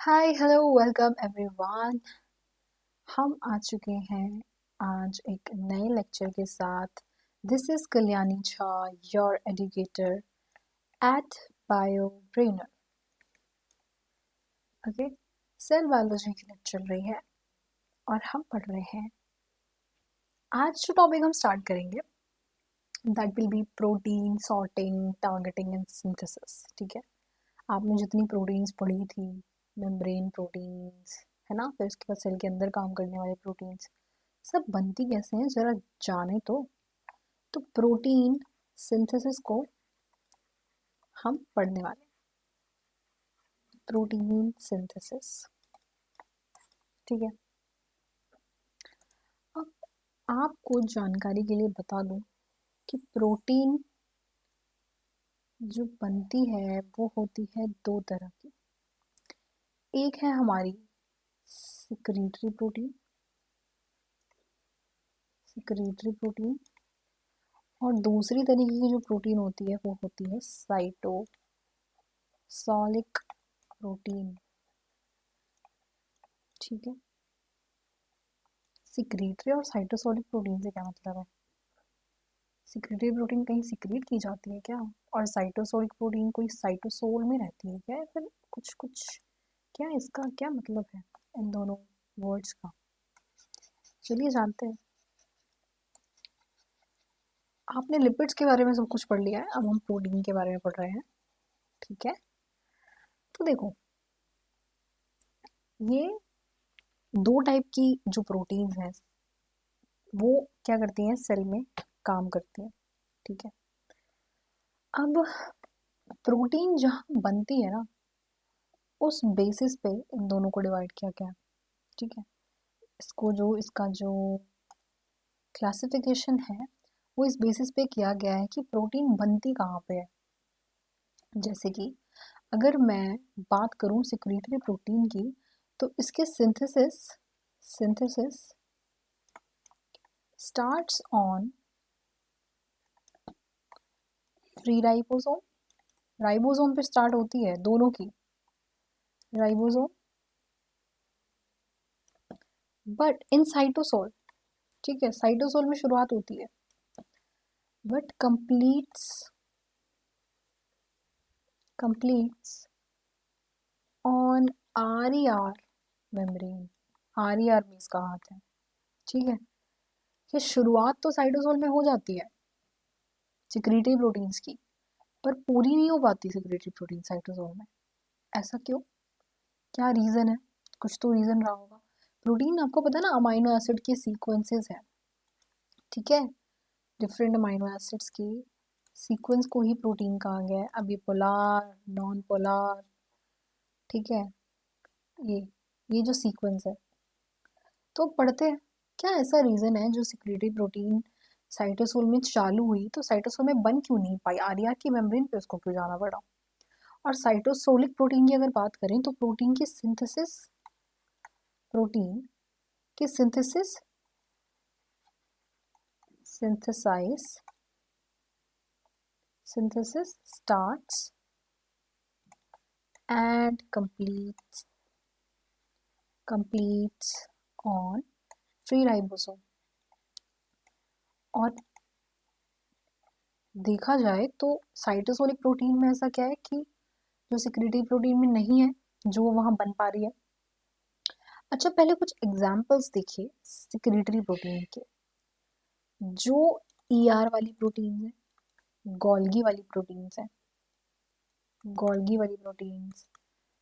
Hi hello welcome everyone. हम आ चुके हैं आज एक नए लेक्चर के साथ। This is Kalyani Jha, your educator at bio brainer. Okay, cell biology की लेक्चर चल रही है और हम पढ़ रहे हैं। आज जो टॉपिक हम स्टार्ट करेंगे that will be protein sorting, targeting and synthesis. ठीक है, आपने जितनी प्रोटीन्स पढ़ी थी, मेम्ब्रेन प्रोटीन्स है ना, फिर उसके बाद सेल के अंदर काम करने वाले प्रोटीन्स, सब बनती कैसे हैं जरा जाने तो प्रोटीन सिंथेसिस को हम पढ़ने वाले हैं। प्रोटीन सिंथेसिस, ठीक है। अब आपको जानकारी के लिए बता दूं कि प्रोटीन जो बनती है वो होती है दो तरह की। एक है हमारी सिक्रीटरी प्रोटीन, सिक्रीटरी प्रोटीन, और दूसरी तरीके की जो प्रोटीन होती है वो होती है साइटोसोलिक प्रोटीन। ठीक है, सिक्रीटरी और साइटोसोलिक प्रोटीन से क्या मतलब है? सिक्रीटरी प्रोटीन कहीं सिक्रीट की जाती है क्या? और साइटोसोलिक प्रोटीन कोई साइटोसोल में रहती है क्या? फिर कुछ कुछ क्या इसका क्या मतलब है इन दोनों वर्ड्स का? चलिए जानते हैं। आपने लिपिड्स के बारे में सब कुछ पढ़ लिया है, अब हम प्रोटीन के बारे में पढ़ रहे हैं। ठीक है, तो देखो, ये दो टाइप की जो प्रोटीन्स हैं वो क्या करती हैं, सेल में काम करती हैं। ठीक है, अब प्रोटीन जहाँ बनती है ना, उस बेसिस पे इन दोनों को डिवाइड किया गया है। ठीक है, इसका जो क्लासिफिकेशन है वो इस बेसिस पे किया गया है कि प्रोटीन बनती कहाँ पे है। जैसे कि अगर मैं बात करूँ सिक्रीटरी प्रोटीन की, तो इसके synthesis starts on free ribosome. Ribosome पे स्टार्ट होती है दोनों की, राइबोसोम, बट इन साइटोसोल। ठीक है, साइटोसोल में शुरुआत होती है but completes on ER membrane. ER में इसका हाथ है। ठीक है, ये शुरुआत तो साइटोसोल में हो जाती है सिक्रीटरी प्रोटीन्स की, पर पूरी नहीं हो पाती सिक्रीटरी प्रोटीन साइटोसोल में। ऐसा क्यों? क्या रीज़न है? कुछ तो रीज़न रहा होगा। प्रोटीन आपको पता है ना, अमाइनो एसिड के सीक्वेंसेस हैं। ठीक है, डिफरेंट अमाइनो एसिड्स की सीक्वेंस को ही प्रोटीन कहा गया है। अब ये पोलार, नॉन पोलार, ठीक है, ये ये जो सीक्वेंस है, तो पढ़ते हैं क्या ऐसा रीज़न है जो सिक्रीटरी प्रोटीन साइटोसोल में चालू हुई तो साइटोसोल में बन क्यों नहीं पाई, आरआर की मेम्ब्रेन पे उसको क्यों जाना पड़ा? और साइटोसोलिक प्रोटीन की अगर बात करें तो प्रोटीन की synthesise synthesis starts and completes on free ribosome। और देखा जाए तो साइटोसोलिक प्रोटीन में ऐसा क्या है कि जो सिक्रीटरी प्रोटीन में नहीं है, जो वहां बन पा रही है। अच्छा, पहले कुछ एग्जांपल्स देखिए सिक्रीटरी प्रोटीन के। जो ईआर वाली प्रोटीन है, गोल्गी वाली प्रोटीन्स है, गोल्गी वाली प्रोटीन्स,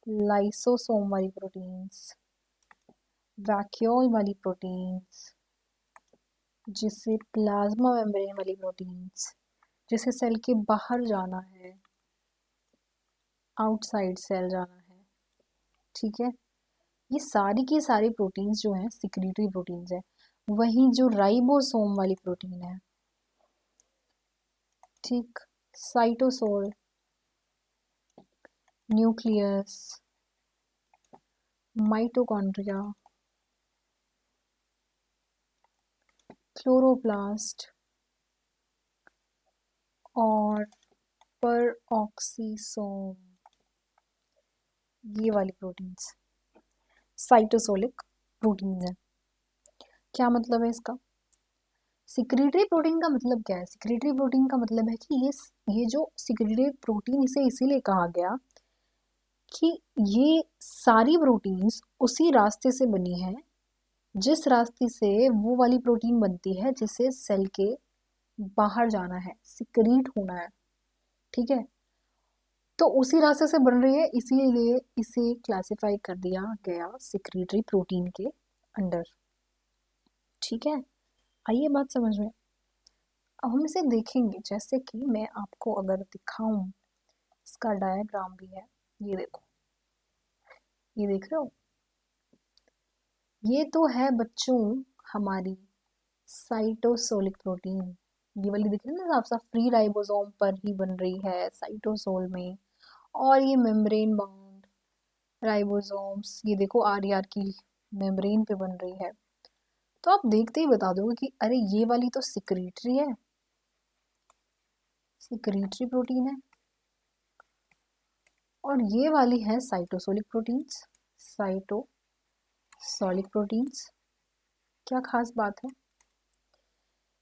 लाइसोसोम वाली प्रोटीन्स, वैक्यूल वाली प्रोटीन्स, जिसे प्लाज्मा मेम्ब्रेन वाली प्रोटीन्स, जिसे सेल के बाहर जाना है, आउटसाइड सेल जाना है। ठीक है, ये सारी की सारी प्रोटीन्स जो हैं सिक्रीटरी प्रोटीन्स है। वहीं जो राइबोसोम वाली प्रोटीन है, ठीक, साइटोसोल, न्यूक्लियस, माइटोकॉन्ड्रिया, क्लोरोप्लास्ट और परऑक्सीसोम, ये वाली प्रोटीन्स साइटोसोलिक प्रोटीन है। क्या मतलब है इसका? सिक्रीटरी प्रोटीन का मतलब क्या है? सिक्रीटरी प्रोटीन का मतलब है कि ये जो सिक्रीटरी प्रोटीन, इसे इसीलिए कहा गया कि ये सारी प्रोटीन्स उसी रास्ते से बनी है जिस रास्ते से वो वाली प्रोटीन बनती है जिसे सेल के बाहर जाना है, सिक्रीट होना है। ठीक है, तो उसी रास्ते से बन रही है, इसीलिए इसे क्लासिफाई कर दिया गया सिक्रीटरी प्रोटीन के अंडर। ठीक है, आइए बात समझ में। अब हम इसे देखेंगे, जैसे कि मैं आपको अगर दिखाऊं, इसका डायग्राम भी है, ये देखो, ये देख रहे हो, ये तो है बच्चों हमारी साइटोसोलिक प्रोटीन। ये वाली दिख रही है ना, साफ साफ फ्री राइबोसोम पर ही बन रही है साइटोसोल में। और ये मेम्ब्रेन बाउंड राइबोसोम्स, ये देखो आर की मेम्ब्रेन पे बन रही है। तो आप देखते ही बता दोगे कि अरे ये वाली तो सिक्रीटरी है, सिक्रीटरी प्रोटीन है, और ये वाली है साइटोसोलिक प्रोटीन्स, साइटोसोलिक प्रोटीन्स। क्या खास बात है?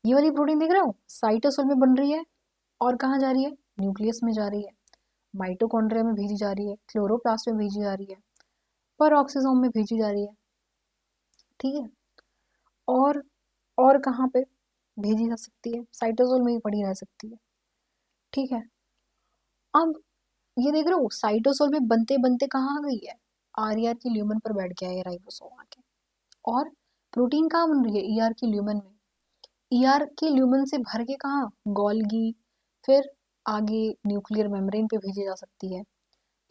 ये वाली प्रोटीन देख रहे हो, साइटोसोल में बन रही है और कहाँ जा रही है? न्यूक्लियस में जा रही है, माइटोकॉन्ड्रिया में भेजी जा रही है, क्लोरोप्लास्ट में भेजी जा रही है, पेरोक्सिसोम में भेजी जा रही है। ठीक है, और कहाँ पे भेजी जा सकती है? साइटोसोल में ही पड़ी रह सकती है। ठीक है, अब ये देख रहे हो, साइटोसोल में बनते बनते कहाँ आ गई है? आर की ल्यूमन पर बैठ गया है राइबोसोम आके। और प्रोटीन कहाँ बन रही है? की ल्यूमन में। की ल्यूमन से भर के कहाँ? गोल्गी, फिर आगे न्यूक्लियर मेम्ब्रेन पे भेजी जा सकती है,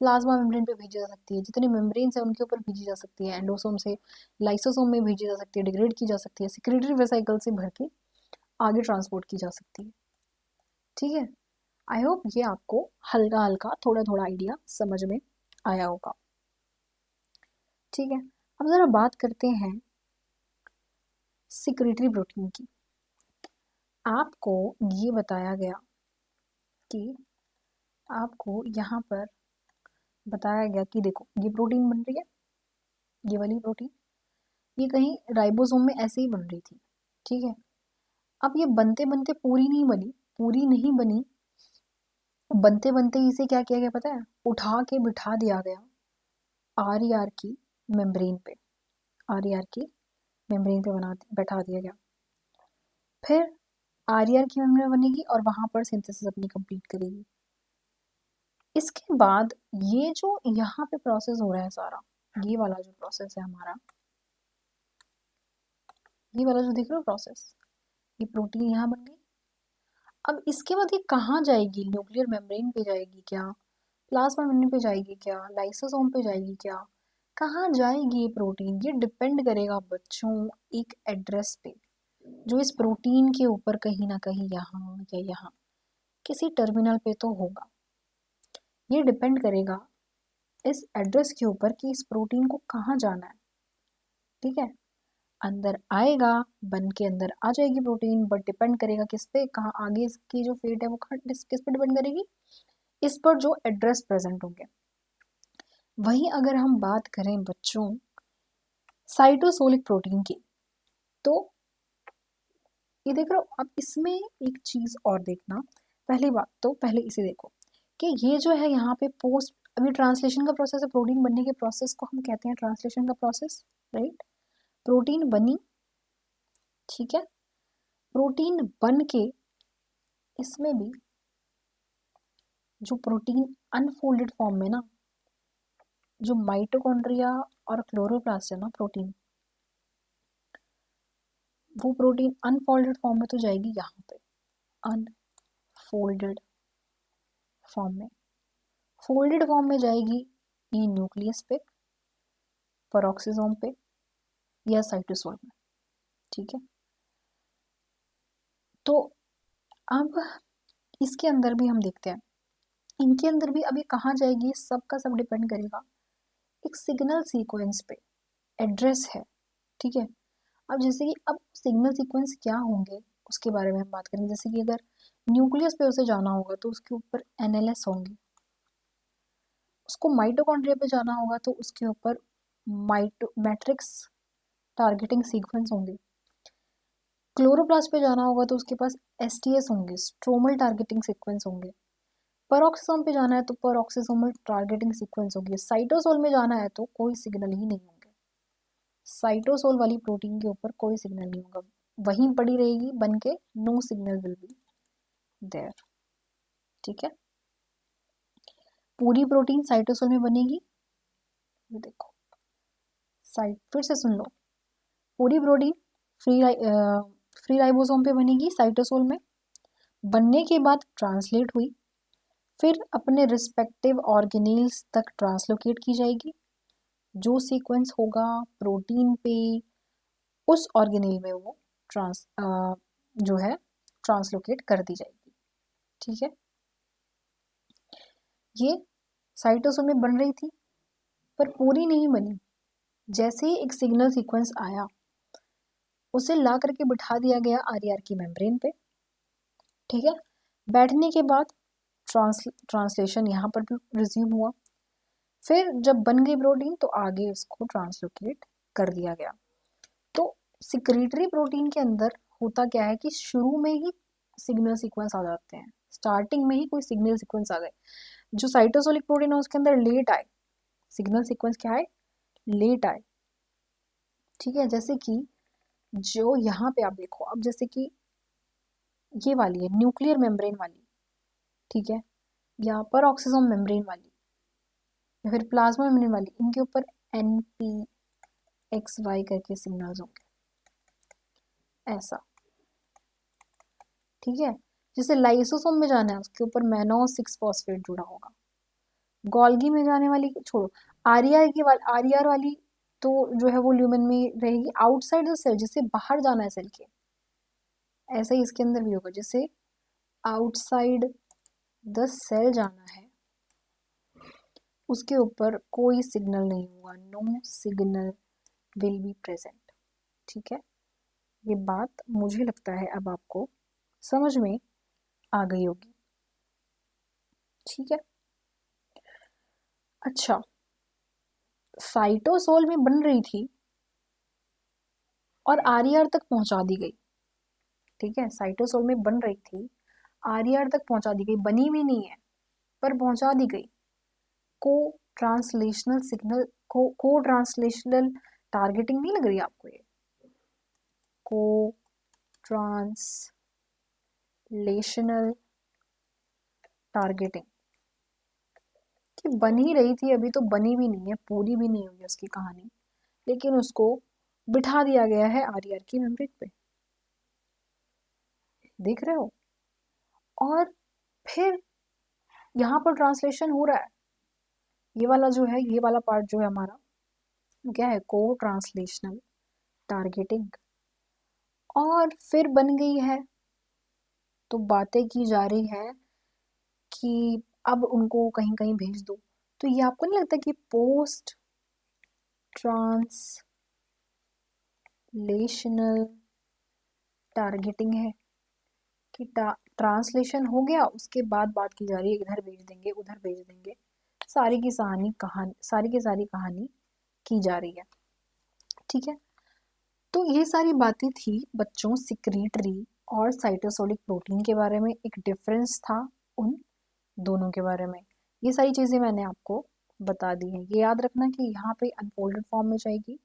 प्लाज्मा मेम्ब्रेन पे भेजी जा सकती है, जितने मेम्ब्रेन्स है उनके ऊपर भेजी जा सकती है, एंडोसोम से लाइसोसोम में भेजी जा सकती है, डिग्रेड की जा सकती है, सिक्रेटरी वेसिकल से भर के आगे ट्रांसपोर्ट की जा सकती है। ठीक है, आई होप ये आपको हल्का हल्का थोड़ा थोड़ा आइडिया समझ में आया होगा। ठीक है, अब जरा बात करते हैं सिक्रेटरी प्रोटीन की। आपको ये बताया गया कि आपको यहाँ पर बताया गया कि देखो ये प्रोटीन बन रही है, ये वाली प्रोटीन, ये कहीं राइबोसोम में ऐसे ही बन रही थी। ठीक है, अब ये बनते बनते पूरी नहीं बनी, पूरी नहीं बनी, बनते बनते इसे क्या किया गया पता है? उठा के बिठा दिया गया आर की मेम्ब्रेन पे, आर की मेम्ब्रेन पे बना बैठा दिया गया। फिर आर की मेम्ब्रेन बनेगी और वहां पर सिंथेसिस अपनी कंप्लीट करेगी। इसके बाद ये जो यहाँ पे प्रोसेस हो रहा है सारा, ये वाला जो प्रोसेस है हमारा, ये वाला जो देख रहे हो प्रोसेस, ये प्रोटीन यहाँ बन गई। अब इसके बाद ये कहाँ जाएगी? न्यूक्लियर मेम्ब्रेन पे जाएगी क्या? प्लाज्मा मेम्ब्रेन पे जाएगी क्या? लाइसोसोम पे जाएगी क्या? कहाँ जाएगी ये प्रोटीन? ये डिपेंड करेगा बच्चों एक एड्रेस पे, जो इस प्रोटीन के ऊपर कहीं ना कहीं यहाँ या यहाँ किसी टर्मिनल पे तो होगा। ये डिपेंड करेगा इस एड्रेस के ऊपर कि इस प्रोटीन को कहाँ जाना है। ठीक है, अंदर आएगा, बन के अंदर आ जाएगी प्रोटीन, बट डिपेंड करेगा किस पे, कहाँ आगे इसकी जो फेट है वो किस पे डिपेंड करेगी? इस पर जो एड्रेस प्रेजेंट होंगे। वहीं अगर हम बात करें बच्चों साइटोसोलिक प्रोटीन की, तो ये देख रहे हो, अब इसमें एक चीज और देखना। पहली बात तो पहले इसे देखो कि ये जो है यहाँ पे पोस्ट, अभी ट्रांसलेशन का प्रोसेस है, प्रोटीन बनने के प्रोसेस को हम कहते हैं ट्रांसलेशन का प्रोसेस, राइट? प्रोटीन बनी, ठीक है, प्रोटीन बन के इसमें भी जो प्रोटीन अनफोल्डेड फॉर्म में ना, जो माइटोकॉन्ड्रिया और क्लोरोप्लास्ट है ना प्रोटीन, वो प्रोटीन अनफोल्डेड फॉर्म में तो जाएगी यहाँ पे, अनफोल्डेड फॉर्म में, फोल्डेड फॉर्म में जाएगी ये न्यूक्लियस पे, पेरोक्सिसोम पे या साइटोसोल में। ठीक है, तो अब इसके अंदर भी हम देखते हैं, इनके अंदर भी अभी कहाँ जाएगी, सब का सब डिपेंड करेगा एक सिग्नल सीक्वेंस पे, एड्रेस है। ठीक है, अब जैसे कि अब सिग्नल सीक्वेंस क्या होंगे उसके बारे में हम बात करेंगे। जैसे कि अगर न्यूक्लियस पे उसे जाना होगा तो उसके ऊपर एनएलएस होंगे, उसको माइटोकॉन्ड्रिया पे जाना होगा तो उसके ऊपर मैट्रिक्स टारगेटिंग सीक्वेंस होंगे। क्लोरोप्लास्ट पे जाना होगा तो उसके पास एसटीएस होंगे, स्ट्रोमल टारगेटिंग सीक्वेंस होंगे। पेरोक्सिसोम पे जाना है तो पेरोक्सिसोमल टारगेटिंग सीक्वेंस होगी। साइटोसोल में जाना है तो कोई सिग्नल ही नहीं होंगे। साइटोसोल वाली प्रोटीन के ऊपर कोई सिग्नल नहीं होगा, वहीं पड़ी रहेगी बन के, no signal will be there. ठीक है, पूरी प्रोटीन साइटोसोल में बनेगी। ये देखो, साइट फिर से सुन लो, पूरी प्रोटीन फ्री राइबोसोम पे बनेगी साइटोसोल में, बनने के बाद ट्रांसलेट हुई, फिर अपने रिस्पेक्टिव ऑर्गेनेल्स तक ट्रांसलोकेट की जाएगी। जो सीक्वेंस होगा प्रोटीन पे, उस ऑर्गेनेल में वो जो है ट्रांसलोकेट कर दी जाएगी। ठीक है, ये साइटोसोल में बन रही थी पर पूरी नहीं बनी। जैसे ही एक सिग्नल सीक्वेंस आया, उसे ला करके बिठा दिया गया आरईआर की मेम्ब्रेन पे। ठीक है, बैठने के बाद ट्रांसलेशन यहाँ पर भी रिज्यूम हुआ। फिर जब बन गई प्रोटीन तो आगे उसको ट्रांसलोकेट कर दिया गया। तो सिक्रीटरी प्रोटीन के अंदर होता क्या है कि शुरू में ही सिग्नल सीक्वेंस आ जाते हैं, स्टार्टिंग में ही कोई सिग्नल सीक्वेंस आ गए। जो साइटोसोलिक प्रोटीन है उसके अंदर लेट आए सिग्नल सीक्वेंस, क्या है, लेट आए। ठीक है, जैसे कि जो यहाँ पे आप देखो, अब जैसे कि ये वाली है न्यूक्लियर मेम्ब्रेन वाली, ठीक है, या पेरोक्सिसोम मेम्ब्रेन वाली, या फिर प्लाज्मा मेम्ब्रेन वाली, इनके ऊपर NPXY करके सिग्नल्स होंगे, ऐसा। ठीक है, जैसे लाइसोसोम में जाना है उसके ऊपर मैनोस 6 फॉस्फेट जुड़ा होगा। गोल्गी में जाने वाली छोड़ो, आरईआर वाली तो जो है वो ल्यूमेन में रहेगी, आउटसाइड द सेल, जिससे बाहर जाना है सेल के। ऐसा ही इसके अंदर भी होगा, जैसे आउटसाइड द सेल जाना है, उसके ऊपर कोई सिग्नल नहीं हुआ, no signal will be present. ठीक है, ये बात मुझे लगता है अब आपको समझ में आ गई होगी। ठीक है, अच्छा, साइटोसोल में बन रही थी और आरईआर तक पहुंचा दी गई। ठीक है, साइटोसोल में बन रही थी, आरईआर तक पहुंचा दी गई, बनी भी नहीं है पर पहुंचा दी गई। को ट्रांसलेशनल सिग्नल को ट्रांसलेशनल टारगेटिंग नहीं लग रही आपको ये? को ट्रांसलेशनल टारगेटिंग कि बन ही रही थी, अभी तो बनी भी नहीं है, पूरी भी नहीं हुई उसकी कहानी, लेकिन उसको बिठा दिया गया है आरईआर की मेम्ब्रेन पे। देख रहे हो? और फिर यहाँ पर ट्रांसलेशन हो रहा है। ये वाला जो है, ये वाला पार्ट जो है हमारा, क्या है, को ट्रांसलेशनल टारगेटिंग। और फिर बन गई है तो बातें की जा रही है कि अब उनको कहीं कहीं भेज दो। तो ये आपको नहीं लगता कि पोस्ट ट्रांसलेशनल टारगेटिंग है कि ट्रांसलेशन हो गया, उसके बाद बात की जा रही है इधर भेज देंगे उधर भेज देंगे, सारी की सारी कहानी की जा रही है। ठीक है, तो ये सारी बातें थी बच्चों सिक्रीटरी और साइटोसोलिक प्रोटीन के बारे में, एक डिफरेंस था उन दोनों के बारे में। ये सारी चीज़ें मैंने आपको बता दी हैं। ये याद रखना कि यहाँ पे अनफोल्डेड फॉर्म में जाएगी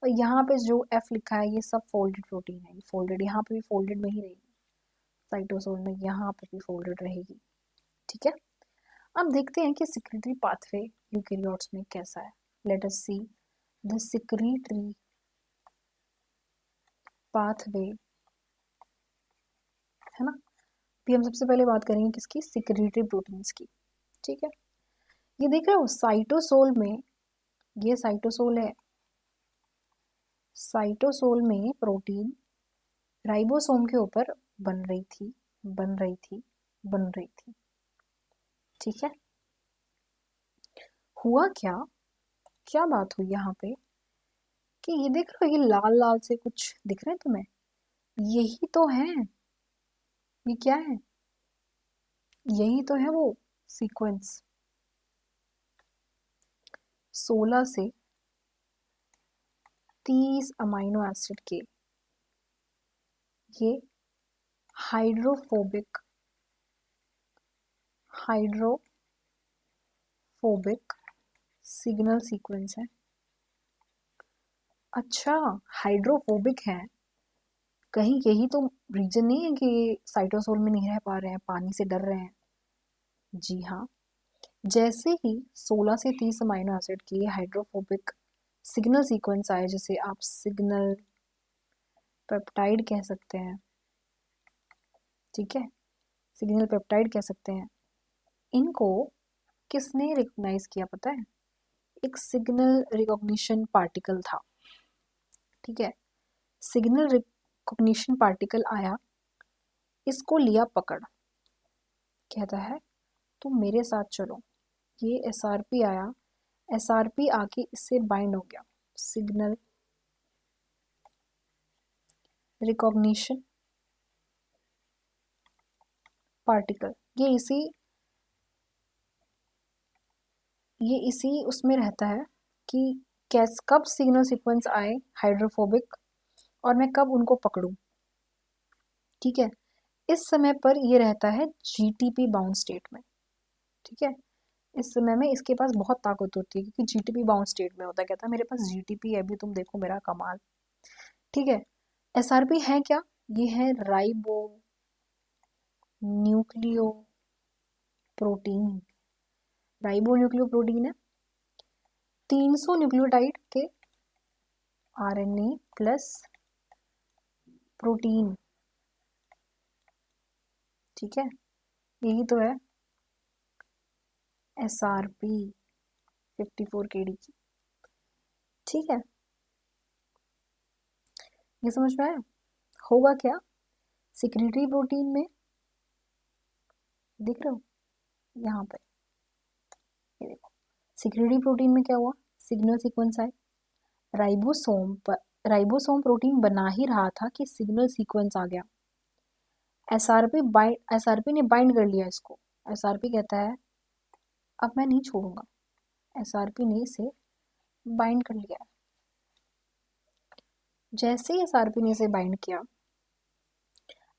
और यहाँ पे जो F लिखा है ये सब फोल्डेड प्रोटीन है, फोल्डेड, यहाँ पे भी फोल्डेड में ही रहेगी, साइटोसोल में यहाँ पे भी फोल्डेड रहेगी। ठीक है, अब देखते हैं कि सिक्रीटरी पाथवे यूकेरियोट्स में कैसा है। Let us see the secretory pathway, है ना। भी हम सबसे पहले बात करेंगे किसकी, सिक्रीटरी प्रोटीन्स की। ठीक है, ये देख रहे हो साइटोसोल में, ये साइटोसोल है, साइटोसोल में प्रोटीन राइबोसोम के ऊपर बन रही थी, बन रही थी, बन रही थी। ठीक है, हुआ क्या, क्या बात हुई यहाँ पे कि ये देख रहे हो, ये लाल लाल से कुछ दिख रहे हैं तुम्हें, यही तो है, ये क्या है, यही तो है वो सीक्वेंस। 16 से 30 अमाइनो एसिड के ये हाइड्रोफोबिक सिग्नल सीक्वेंस है। अच्छा, हाइड्रोफोबिक है, कहीं यही तो रीजन नहीं है कि साइटोसोल में नहीं रह पा रहे हैं, पानी से डर रहे हैं। जी हाँ, जैसे ही 16 से 30 अमाइनो एसिड की हाइड्रोफोबिक सिग्नल सीक्वेंस आए, जिसे आप सिग्नल पेप्टाइड कह सकते हैं, ठीक है, सिग्नल पेप्टाइड कह सकते हैं। इनको किसने रिकॉग्नाइज किया पता है? एक सिग्नल रिकॉग्निशन पार्टिकल था, ठीक है। सिग्नल रिकॉग्निशन पार्टिकल आया, इसको लिया पकड़, कहता है तुम मेरे साथ चलो। ये एसआरपी आया, एसआरपी आके इससे बाइंड हो गया, सिग्नल रिकॉग्निशन पार्टिकल। ये इसी उसमें रहता है कि कब सिग्नल सीक्वेंस आए हाइड्रोफोबिक और मैं कब उनको पकड़ूं, ठीक है। इस समय पर ये रहता है जीटीपी बाउंड स्टेट में, ठीक है। इस समय में इसके पास बहुत ताकत होती है क्योंकि जीटीपी बाउंड स्टेट में होता है, कहता है मेरे पास जीटीपी है, अभी तुम देखो मेरा कमाल, ठीक है। एसआरपी है क्या? ये है राइबो न्यूक्लियो प्रोटीन है। 300 न्यूक्लियोटाइड के आरएनए प्लस प्रोटीन, ठीक है, यही तो है एसआरपी 54 केडी की, ठीक है। ये समझ में आया? होगा क्या सिक्रीटरी प्रोटीन में, देख रहे हो यहाँ पे, ये देखो सिक्रीटरी प्रोटीन में क्या हुआ, सिग्नल सीक्वेंस आए, राइबोसोम प्रोटीन बना ही रहा था कि सिग्नल सीक्वेंस आ गया। एसआरपी ने बाइंड कर लिया इसको। एसआरपी कहता है अब मैं नहीं छोड़ूंगा, एसआरपी ने इसे बाइंड कर लिया। जैसे ही एसआरपी ने इसे बाइंड किया,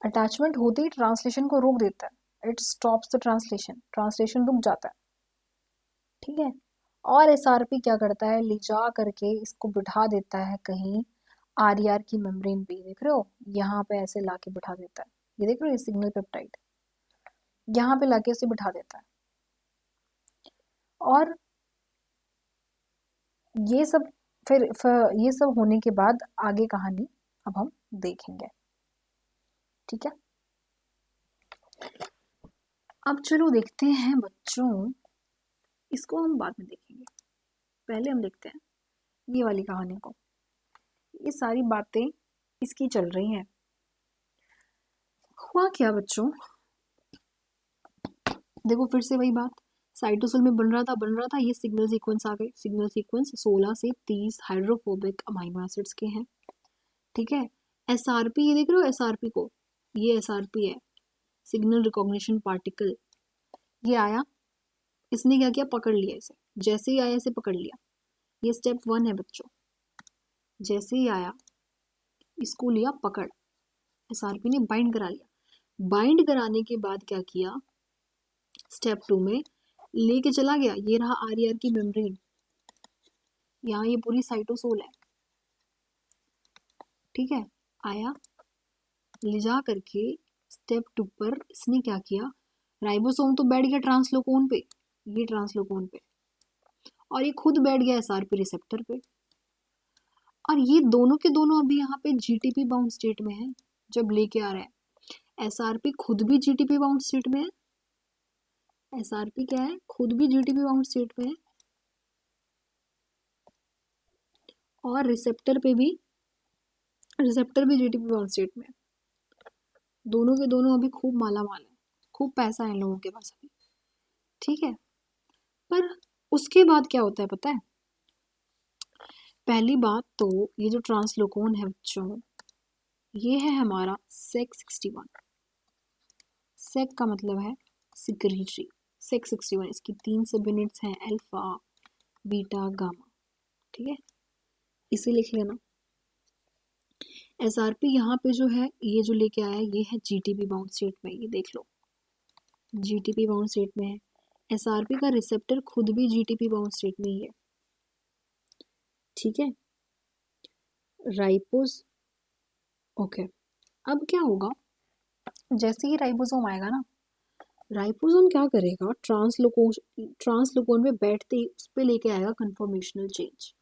अटैचमेंट होते ही ट्रांसलेशन को रोक देता है, इट स्टॉप्स द ट्रांसलेशन रुक जाता है, ठीक है। और एसआरपी क्या करता है, ले जा करके इसको बिठा देता है कहीं आरईआर की मेम्ब्रेन पे, देख रहे हो यहाँ पे ऐसे लाके बिठा देता है, ये देख रहे हो सिग्नल पेप्टाइड यहाँ पे लाके उसे बिठा देता है। और ये सब फिर ये सब होने के बाद आगे कहानी अब हम देखेंगे, ठीक है। अब चलो देखते हैं बच्चों, इसको हम बाद में देखेंगे, पहले हम देखते हैं ये वाली कहानी को। ये सारी बातें इसकी चल रही हैं। हुआ क्या बच्चों, देखो फिर से वही बात, साइटोसोल में बन रहा था, ये सिग्नल सीक्वेंस आ गए। सिग्नल सीक्वेंस 16 से 30 हाइड्रोफोबिक अमाइनो एसिड्स के हैं, ठीक है। एसआरपी, ये देख रहे हो एसआरपी को, ये एसआरपी है, सिग्नल रिकॉग्निशन पार्टिकल। ये आया, इसने क्या किया, पकड़ लिया इसे, जैसे ही आया इसे पकड़ लिया। ये स्टेप 1 है बच्चों, जैसे ही आया इसको लिया पकड़, एसआरपी ने बाइंड करा लिया। बाइंड कराने के बाद क्या किया, स्टेप 2 में लेके चला गया, ये रहा आरईआर की मेम्ब्रेन, यहाँ ये पूरी साइटोसोल है, ठीक है। आया, ले जा करके स्टेप 2 पर इसने क्या किया, राइबोसोम तो बैठ गया ट्रांसलोकोन पे, ये ट्रांसलोकोन पे, और ये खुद बैठ गया एसआरपी रिसेप्टर पे। और ये दोनों के दोनों अभी यहाँ पे जीटीपी बाउंड स्टेट में है जब लेके आ रहा है। एसआरपी खुद भी जीटीपी बाउंड स्टेट में है, एसआरपी क्या है, खुद भी जीटीपी बाउंड स्टेट में है, और रिसेप्टर भी जीटीपी बाउंड स्टेट में है। दोनों के दोनों अभी खूब माला माल है, खूब पैसा है इन लोगों के पास अभी, ठीक है। पर उसके बाद क्या होता है पता है, पहली बात तो ये जो ट्रांसलोकोन है बच्चों, ये है हमारा सेक 61। सेक का मतलब है सिक्रीटरी, सेक 61, इसकी 3 सब यूनिट्स हैं, अल्फा बीटा गामा, ठीक है, इसे लिख लेना। एसआरपी यहाँ पे जो है ये जो लेके आया ये है जीटीपी बाउंड स्टेट में, ये देख लो जीटीपी बाउंड स्टेट में है। एसआरपी का रिसेप्टर खुद भी जीटीपी बाउंड स्टेट में ही है, ठीक है। Ribose okay. अब क्या होगा, जैसे ही राइबोसोम आएगा ना, राइबोसोम क्या करेगा, ट्रांसलोकोन में बैठते ही उस पर लेके आएगा कन्फर्मेशनल चेंज।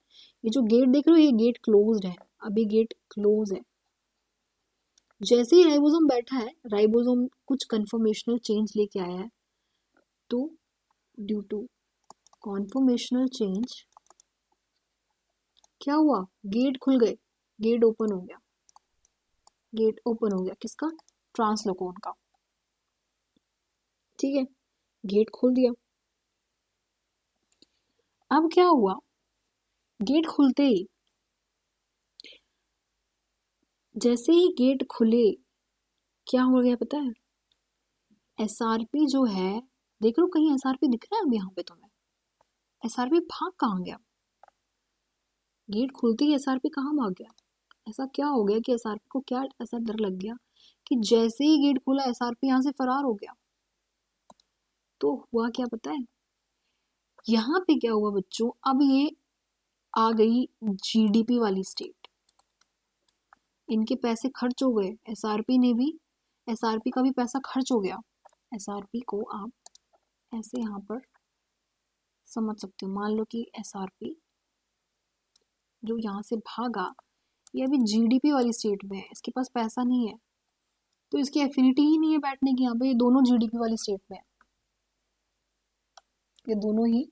ये जो गेट देख रहे हो ये गेट क्लोज्ड है, अभी गेट क्लोज है। जैसे ही राइबोसोम बैठा है, राइबोसोम कुछ कन्फर्मेशनल चेंज लेके आया है, तो ड्यू टू कॉन्फर्मेशनल चेंज क्या हुआ, गेट खुल गए, गेट ओपन हो गया, गेट ओपन हो गया किसका, ट्रांसलोकोन का, ठीक है, गेट खोल दिया। अब क्या हुआ, गेट खुलते ही, जैसे ही गेट खुले क्या हो गया पता है, एसआरपी जो है, देख लो कहीं एसआरपी दिख रहा है अब यहाँ पे तुम्हें, एसआरपी भाग कहाँ गया, गेट खुलते ही एसआरपी कहाँ भाग गया, ऐसा क्या हो गया कि एसआरपी को क्या ऐसा डर लग गया कि जैसे ही गेट खुला एसआरपी यहाँ से फरार हो गया। तो हुआ क्या पता है, यहाँ पे क्या हुआ बच्चों, अब ये आ गई जीडीपी वाली स्टेट, इनके पैसे खर्च हो गए, एसआरपी ने भी, एसआरपी का भी पैसा खर्च हो गया। एसआरपी को आप ऐसे यहाँ पर समझ सकते हो, मान लो कि एसआरपी जो यहाँ से भागा ये अभी जीडीपी वाली स्टेट में है, इसके पास पैसा नहीं है, तो इसकी एफिनिटी ही नहीं है बैठने की यहाँ पे, ये दोनों जीडीपी वाली स्टेट में है, ये दोनों ही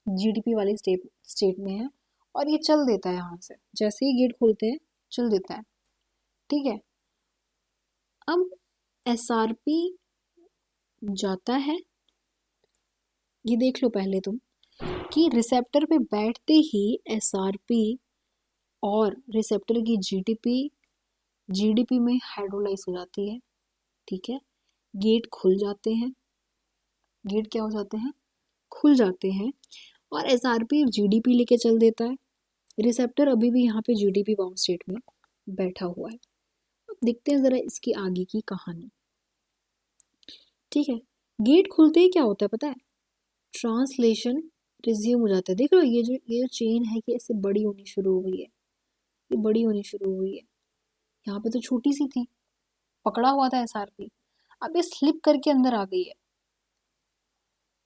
जीडीपी वाली स्टेट में है, और ये चल देता है यहाँ से, जैसे ही गेट खोलते हैं चल देता है, ठीक है। अब एसआरपी जाता है, ये देख लो पहले तुम कि रिसेप्टर पे बैठते ही एसआरपी और रिसेप्टर की जीडीपी में हाइड्रोलाइज हो जाती है, ठीक है, गेट खुल जाते हैं, गेट क्या हो जाते हैं, खुल जाते हैं, और एसआरपी जीडीपी लेके चल देता है, रिसेप्टर अभी भी यहाँ पे जीडीपी बाउंड स्टेट में बैठा हुआ है। अब देखते हैं जरा इसकी आगे की कहानी, ठीक है। गेट खुलते ही क्या होता है पता है, ट्रांसलेशन रिज्यूम हो जाता है, देख लो ये जो चेन है कि इससे बड़ी होनी शुरू हो गई है, ये बड़ी होनी शुरू हुई है, यहाँ पे तो छोटी सी थी, पकड़ा हुआ था एसआरपी, अब ये स्लिप करके अंदर आ गई है,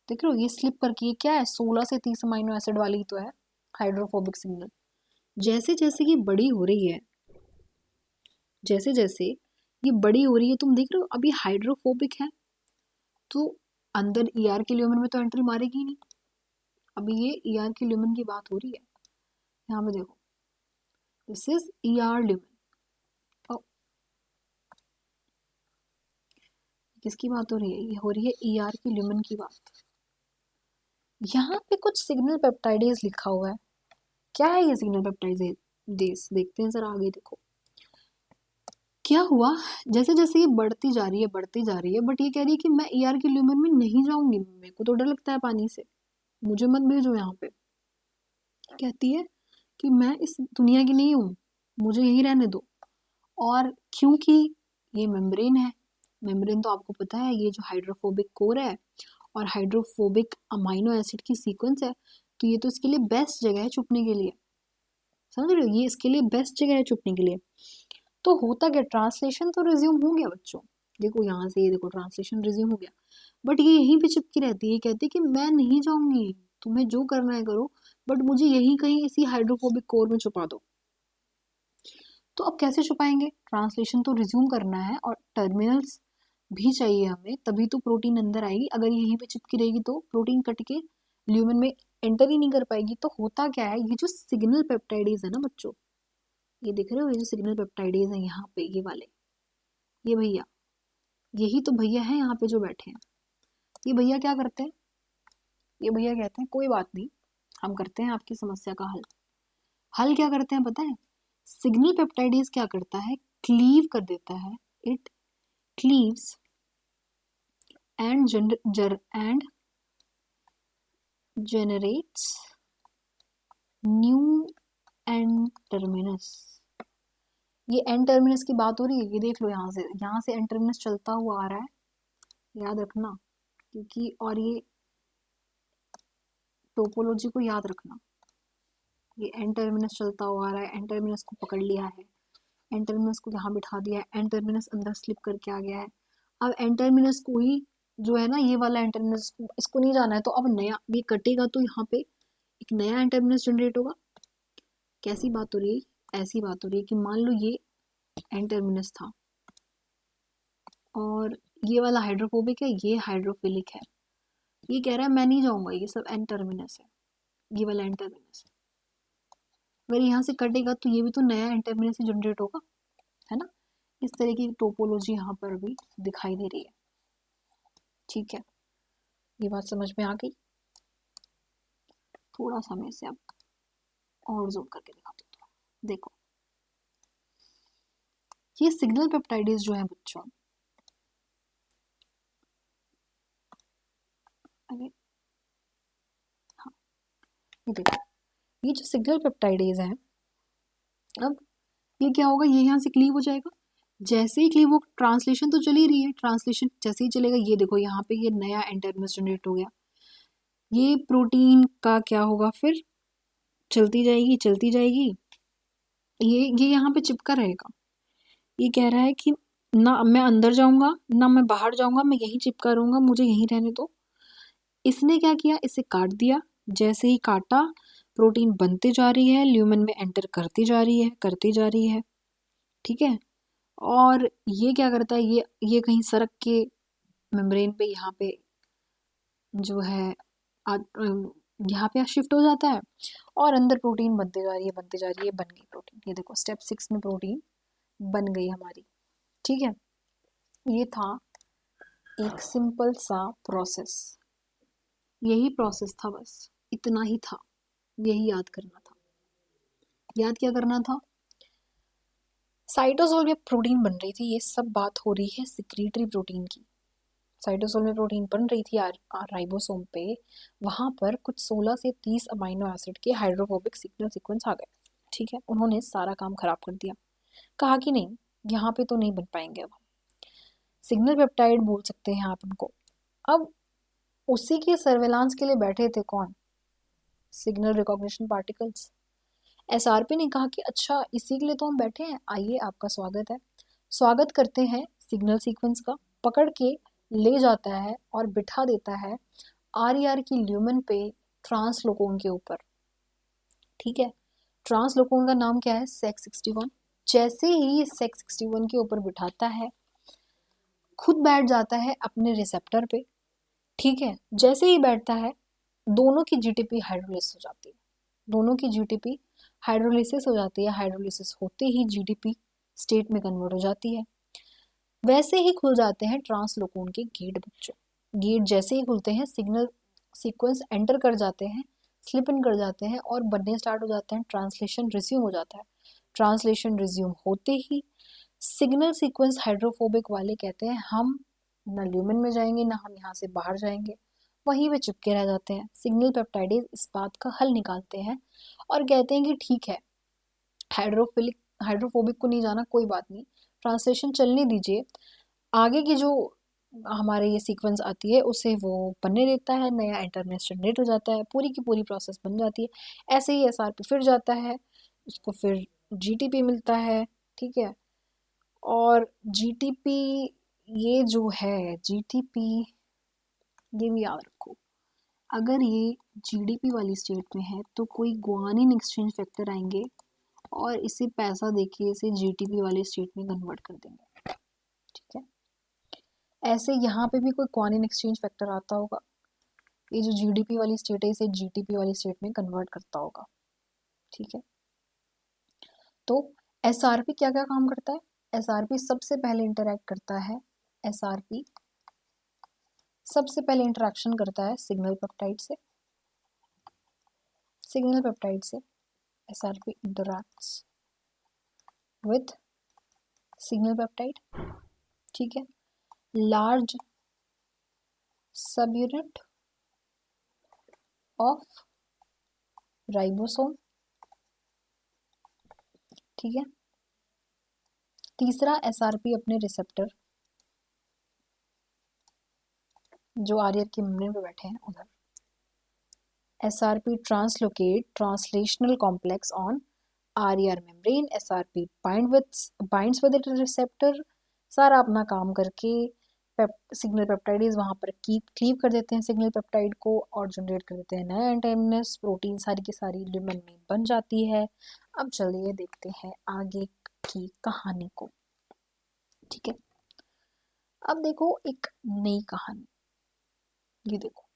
देख लो ये स्लिप करके, ये क्या है 16 से 30 अमीनो एसिड वाली ही तो है हाइड्रोफोबिक सिग्नल। जैसे जैसे ये बड़ी हो रही है, जैसे जैसे ये बड़ी हो रही है, तुम देख रहे हो अभी हाइड्रोफोबिक है, तो अंदर ईआर के ल्यूमेन में तो एंट्री मारेगी ही नहीं, अभी ये ईआर के ल्यूमेन की बात हो रही है, यहाँ पे देखो दिस इज ईआर ल्यूमेन, किसकी बात हो रही है, ये हो रही है ईआर के ल्यूमेन की बात। यहाँ पे कुछ सिग्नल पेप्टाइडेज लिखा हुआ है, क्या है ये सिग्नल पेप्टाइडेज, देखते हैं जरा आगे देखो क्या हुआ। जैसे जैसे ये बढ़ती जा रही है बढ़ती जा रही है, बट ये कह रही है कि मैं ईआर के ल्यूमेन में नहीं जाऊंगी, मेरे को तो डर लगता है पानी से, मुझे मत भेजो यहाँ पे, कहती है कि मैं इस दुनिया की नहीं हूँ, मुझे यहीं रहने दो। और क्योंकि ये मेम्ब्रेन है, मेम्ब्रेन तो आपको पता है ये जो हाइड्रोफोबिक कोर है और हाइड्रोफोबिक अमाइनो एसिड की सीक्वेंस है, तो ये तो इसके लिए बेस्ट जगह है छुपने के लिए, समझ रहे हो, ये इसके लिए बेस्ट जगह है छुपने के लिए। तो होता क्या, ट्रांसलेशन तो रिज्यूम हो गया बच्चों, देखो यहाँ से ये देखो ट्रांसलेशन रिज्यूम हो गया, बट ये यहीं पे चिपकी रहती है, कहती है कि मैं नहीं जाऊंगी, तुम्हें जो करना है करो, बट मुझे यहीं कहीं इसी हाइड्रोफोबिक कोर में छुपा दो। तो अब कैसे छुपाएंगे, ट्रांसलेशन तो रिज्यूम करना है और टर्मिनल्स भी चाहिए हमें, तभी तो प्रोटीन अंदर आएगी, अगर यहीं पे चिपकी रहेगी तो प्रोटीन कट के ल्यूमेन में एंटर ही नहीं कर पाएगी। तो होता क्या है, ये जो सिग्नल पेप्टाइडेज है ना बच्चों, ये दिख रहे हो ये जो सिग्नल पेप्टाइडेज है यहाँ पे, ये वाले, ये भैया, यही तो भैया है यहाँ पे जो बैठे हैं, ये भैया क्या करते हैं, ये भैया कहते हैं कोई बात नहीं, हम करते हैं आपकी समस्या का हल। हल क्या करते हैं पता है, सिग्नल पेप्टाइडेज क्या करता है, क्लीव कर देता है, it cleaves and generates new N terminus। ये एन टर्मिनस की बात हो रही है, ये देख लो यहाँ से एन टर्मिनस चलता हुआ आ रहा है, याद रखना, क्योंकि और ये टोपोलॉजी को याद रखना, ये एन टर्मिनस चलता हुआ आ रहा है, एन टर्मिनस को पकड़ लिया है, एन टर्मिनस को यहाँ बिठा दिया है, एन टर्मिनस अंदर स्लिप करके आ गया है। अब एन टर्मिनस को ही जो है ना, ये वाला एन टर्मिनस इसको नहीं जाना है, तो अब नया ये कटेगा तो यहाँ पे एक नया एन टर्मिनस जनरेट होगा। कैसी बात हो रही है? ऐसी बात हो रही है कि मान लो ये एन टर्मिनस था और ये वाला हाइड्रोफोबिक है, ये हाइड्रोफिलिक है, ये कह रहा है मैं नहीं जाऊंगा, ये सब एन टर्मिनस है, ये वाला एन टर्मिनस है। अगर यहाँ से कटेगा तो ये भी तो नया एन टर्मिनस ही जनरेट होगा, है ना। इस तरह की टोपोलॉजी यहाँ पर भी दिखाई दे रही है। ठीक है, ये बात समझ में आ गई। थोड़ा सा मैं इसे अब और जूम करके दिखा देता हूँ। देखो ये सिग्नल पेप्टाइडेज जो है बच्चों, अरे हाँ, ये देखो, ये जो सिग्नल पेप्टाइडेज है, अब ये क्या होगा, ये यहाँ से क्लीव हो जाएगा। जैसे ही क्लीव हो, ट्रांसलेशन तो चल ही रही है, ट्रांसलेशन जैसे ही चलेगा, ये देखो यहाँ पे ये नया एन टर्मिनस जनरेट हो गया। ये प्रोटीन का क्या होगा फिर, चलती जाएगी चलती जाएगी, ये यहाँ पे चिपका रहेगा। ये कह रहा है कि ना मैं अंदर जाऊंगा ना मैं बाहर जाऊंगा, मैं यहीं चिपका रहूंगा, मुझे यहीं रहने दो। इसने क्या किया, इसे काट दिया। जैसे ही काटा, प्रोटीन बनते जा रही है, ल्यूमेन में एंटर करती जा रही है, करती जा रही है। ठीक है, और ये क्या करता है, ये कहीं सरक के मेम्ब्रेन पे यहाँ पे जो है यहाँ पे शिफ्ट हो जाता है, और अंदर प्रोटीन बनते जा रही है, बनते जा रही है, बन गई प्रोटीन। ये देखो स्टेप 6 में प्रोटीन बन गई हमारी। ठीक है, ये था एक सिंपल सा प्रोसेस, यही प्रोसेस था, बस इतना ही था, यही याद करना था। याद क्या करना था, साइटोसोल में प्रोटीन बन रही थी, ये सब बात हो रही है सिक्रीटरी प्रोटीन की। साइटोसोल में प्रोटीन बन रही थी राइबोसोम पे, वहां पर कुछ 16 से 30 अमाइनो एसिड के हाइड्रोफोबिक सिग्नल सीक्वेंस आ गए। ठीक है, उन्होंने सारा काम खराब कर दिया, कहा कि नहीं यहाँ पे तो नहीं बन पाएंगे, अब सिग्नल पेप्टाइड बोल सकते हैं आप उनको। अब उसी के सर्वेलांस के लिए बैठे थे कौन, सिग्नल रिकॉग्निशन पार्टिकल्स। एसआरपी ने कहा कि अच्छा इसी के लिए तो हम बैठे हैं, आइए आपका स्वागत है, स्वागत करते हैं सिग्नल सीक्वेंस का। पकड़ के ले जाता है और बिठा देता है आरईआर की ल्यूमेन पे, ट्रांसलोकोन के ऊपर। ठीक है, ट्रांसलोकोन का नाम क्या है, सेक61। जैसे ही सेक61 के ऊपर बिठाता है, खुद बैठ जाता है अपने रिसेप्टर पे। ठीक है, जैसे ही बैठता है, दोनों की जीटीपी हाइड्रोलिसिस हो जाती है, दोनों की जीटीपी हाइड्रोलिसिस हो जाती है। हाइड्रोलिसिस होते ही जीडीपी स्टेट में कन्वर्ट हो जाती है। वैसे ही खुल जाते हैं ट्रांसलोकोन के गेट बच्चों। गेट जैसे ही खुलते हैं, सिग्नल सीक्वेंस एंटर कर जाते हैं, स्लिप इन कर जाते हैं और बनने स्टार्ट हो जाते हैं, ट्रांसलेशन रिज्यूम हो जाता है। ट्रांसलेशन रिज्यूम होते ही सिग्नल सीक्वेंस हाइड्रोफोबिक वाले कहते हैं हम ना ल्यूमेन में जाएंगे ना हम यहाँ से बाहर जाएंगे, वहीं पे चिपके रह जाते हैं। सिग्नल पेप्टाइडेज इस बात का हल निकालते हैं और कहते हैं कि ठीक है, हाइड्रोफोबिक को नहीं जाना, कोई बात नहीं, ट्रांसलेशन चलने दीजिए, आगे की जो हमारे ये सीक्वेंस आती है उसे वो बनने देता है, नया इंटरनेट जनरेट हो जाता है, पूरी की पूरी प्रोसेस बन जाती है। ऐसे ही एसआरपी फिर जाता है, उसको फिर जीटीपी मिलता है। ठीक है, और जीटीपी, ये जो है जीटीपी, ये भी याद रखो, अगर ये जीडीपी वाली स्टेट में है तो कोई गुआनिन एक्सचेंज फैक्टर आएंगे और इसे पैसा देके इसे जीटीपी वाली स्टेट में कन्वर्ट कर देंगे। ठीक है, ऐसे यहाँ पे भी कोई गुआनिन एक्सचेंज फैक्टर आता होगा, ये जो जीडीपी वाली स्टेट है इसे जीटीपी वाली स्टेट में कन्वर्ट करता होगा। ठीक है, तो एसआरपी क्या क्या काम करता है, एसआरपी सबसे पहले इंटरेक्ट करता है, एसआरपी सबसे पहले इंटरेक्शन करता है सिग्नल पेप्टाइड से, सिग्नल पेप्टाइड से SRP interacts with signal peptide. ठीक है, लार्ज सब यूनिट ऑफ राइबोसोम। ठीक है, तीसरा एसआरपी अपने रिसेप्टर जो आर्यर की मेम्ब्रेन पे बैठे हैं उधर, SRP translocate translational complex on RER membrane, SRP binds with its receptor, सारा अपना काम करके सिग्नल पेप्टाइडेज वहाँ पर क्लीव कर देते हैं सिग्नल पेप्टाइड को और जनरेट कर देते हैं नया एंटाइमनेस प्रोटीन, सारी की सारी ल्यूमेन में बन जाती है। अब चलिए देखते हैं आगे की कहानी को। ठीक है, अब देखो एक नई कहानी, ये देखो,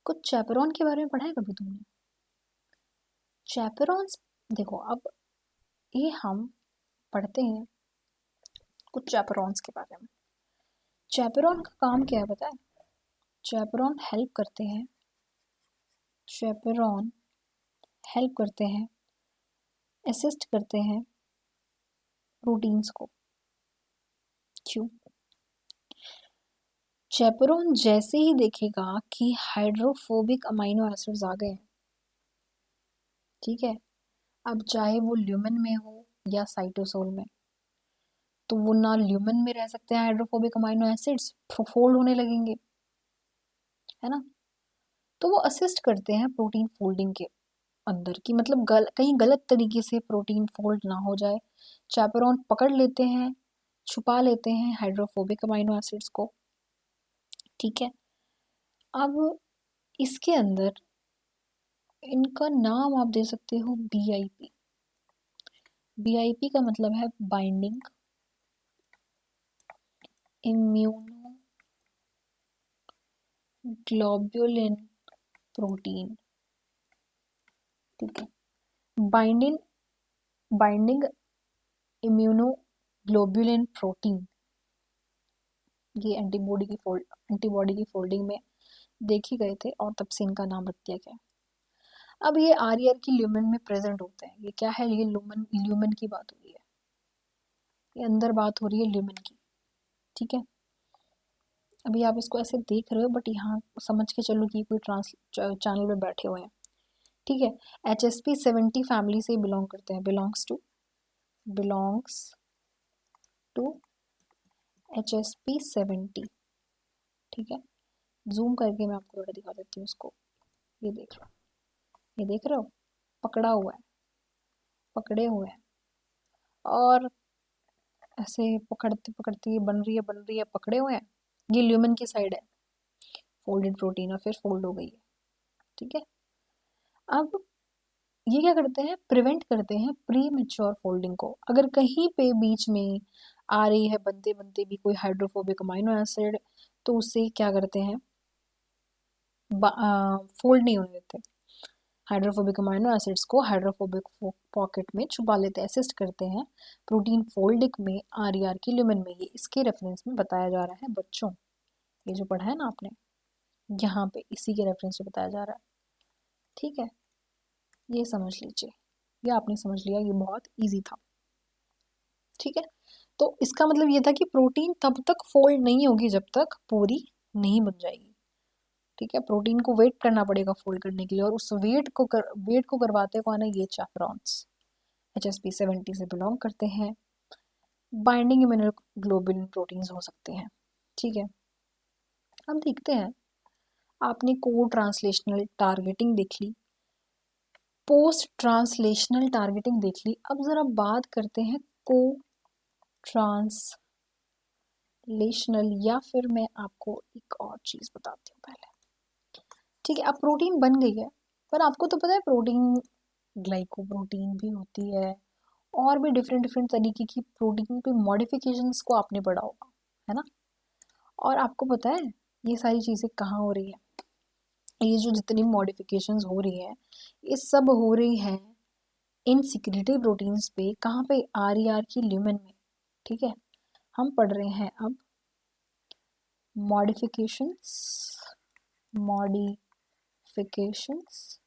कुछ चैपरॉन के बारे में पढ़ा है कभी तुमने? चैपरॉन्स, देखो अब ये हम पढ़ते हैं कुछ चैपरॉन्स के बारे में। चैपरॉन का काम क्या है पता है? चैपरॉन हेल्प करते हैं, चैपरॉन हेल्प करते हैं, असिस्ट करते हैं प्रोटीन्स को। क्यों? चैपरॉन जैसे ही देखेगा कि हाइड्रोफोबिक अमीनो एसिड्स आ गए, ठीक है, अब चाहे वो ल्यूमेन में हो या साइटोसोल में, तो वो ना ल्यूमेन में रह सकते हैं हाइड्रोफोबिक अमीनो एसिड्स, फोल्ड होने लगेंगे, है ना। तो वो असिस्ट करते हैं प्रोटीन फोल्डिंग के अंदर की, मतलब कहीं गलत तरीके से प्रोटीन फोल्ड ना हो जाए। चैपरॉन पकड़ लेते हैं, छुपा लेते हैं हाइड्रोफोबिक अमीनो एसिड्स को। ठीक है, अब इसके अंदर इनका नाम आप दे सकते हो बीआईपी। बीआईपी का मतलब है बाइंडिंग इम्यूनो ग्लोब्युलिन प्रोटीन। ठीक है, बाइंडिंग इम्यूनो ग्लोब्युलिन प्रोटीन, ये एंटीबॉडी की फोल्डिंग में देखे गए थे और तब से इनका नाम रख दिया गया। अब ये आर्यर की ल्यूमेन में प्रेजेंट होते हैं। ये क्या है? ये ल्यूमेन की बात हो रही है, ये अंदर बात हो रही है ल्यूमेन की। ठीक है, अभी आप इसको ऐसे देख रहे हो बट यहाँ समझ के चलो कि कोई चैनल पे बैठे हुए हैं। ठीक है, HSP70 फैमिली से बिलोंग करते हैं, बिलोंग्स टू HSP70। ठीक है, जूम करके मैं आपको थोड़ा दिखा देती हूँ उसको। ये देख लो, ये देख रहे हो, पकड़ा हुआ है, पकड़े हुए हैं, और ऐसे पकड़ते पकड़ते ये बन रही है, पकड़े हुए हैं। ये ल्यूमेन की साइड है, फोल्डेड प्रोटीन, और फिर फोल्ड हो गई है। ठीक है, अब ये क्या करते हैं? प्रिवेंट करते हैं प्री मेच्योर फोल्डिंग को। अगर कहीं पे बीच में आ रही है बनते बनते भी कोई हाइड्रोफोबिक अमीनो एसिड, तो उससे क्या करते हैं? फोल्ड नहीं होने देते। हाइड्रोफोबिक अमीनो एसिड्स को हाइड्रोफोबिक पॉकेट में छुपा लेते हैं, असिस्ट करते हैं प्रोटीन फोल्डिंग में आरईआर की ल्यूमेन में। ये इसके रेफरेंस में बताया जा रहा है बच्चों, ये जो पढ़ा है ना आपने, यहाँ पे इसी के रेफरेंस से बताया जा रहा है। ठीक है, ये समझ लीजिए, ये आपने समझ लिया, ये बहुत इजी था। ठीक है, तो इसका मतलब ये था कि प्रोटीन तब तक फोल्ड नहीं होगी जब तक पूरी नहीं बन जाएगी। ठीक है, प्रोटीन को वेट करना पड़ेगा फोल्ड करने के लिए, और उस वेट को करवाते कौन है? ये चैपरॉन्स HSP70 से बिलोंग करते हैं। बाइंडिंग इम्यूनोग्लोबुलिन प्रोटीन्स हो सकते हैं। ठीक है, अब देखते हैं, आपने को ट्रांसलेशनल टारगेटिंग देख ली, पोस्ट ट्रांसलेशनल टारगेटिंग देख ली। अब जरा बात करते हैं को ट्रांसलेशनल, या फिर मैं आपको एक और चीज बताती हूँ पहले। ठीक है, अब प्रोटीन बन गई है, पर आपको तो पता है प्रोटीन ग्लाइकोप्रोटीन भी होती है, और भी डिफरेंट डिफरेंट तरीके की प्रोटीन पे मॉडिफिकेशंस को आपने पढ़ा होगा, है ना। और आपको पता है ये सारी चीज़ें कहाँ हो रही है? ये जो जितनी मॉडिफिकेशंस हो रही है, ये सब हो रही है इन सिक्रेटरी प्रोटीन्स पे। कहाँ पे? आरईआर की ल्यूमेन में। ठीक है, हम पढ़ रहे हैं अब मॉडिफिकेशंस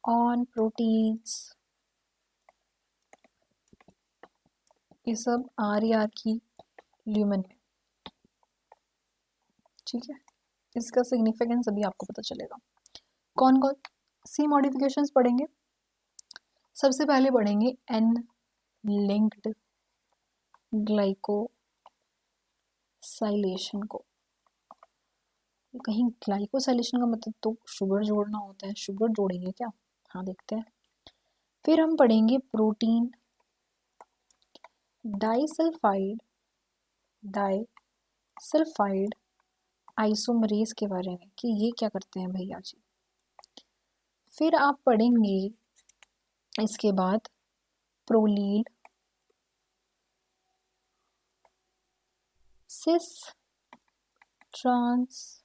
ऑन प्रोटीन्स, ये सब आरईआर की ल्यूमेन में। ठीक है, इसका सिग्निफिकेंस अभी आपको पता चलेगा। कौन सी मॉडिफिकेशंस पढ़ेंगे? सबसे पहले पढ़ेंगे लिंक्ड ग्लाइकोसाइलेशन को। कहीं ग्लाइकोसाइलेशन का मतलब तो शुगर जोड़ना होता है, शुगर जोड़ेंगे क्या? हाँ देखते हैं। फिर हम पढ़ेंगे प्रोटीन डाइसल्फाइड आइसोमरेज के बारे में कि ये क्या करते हैं भैया जी। फिर आप पढ़ेंगे इसके बाद प्रोलीन सिस ट्रांस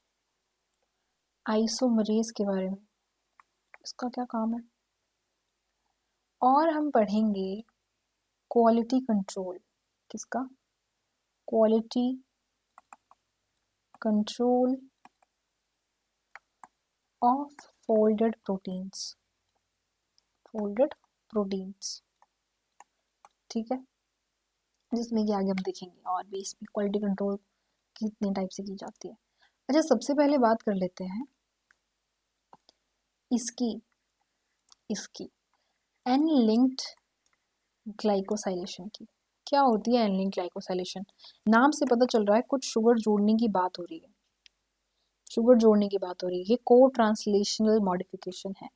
आइसोमरेज के बारे में, इसका क्या काम है। और हम पढ़ेंगे क्वालिटी कंट्रोल, किसका? Quality control of folded proteins, ठीक है, जिसमें कि आगे हम देखेंगे और भी इसमें क्वालिटी कंट्रोल कितने टाइप से की जाती है। अच्छा, सबसे पहले बात कर लेते हैं इसकी एन लिंक्ड ग्लाइकोसाइलेशन की। क्या होती है एन लिंक्ड ग्लाइकोसाइलेशन? नाम से पता चल रहा है कुछ शुगर जोड़ने की बात हो रही है, ये को ट्रांसलेशनल मॉडिफिकेशन है,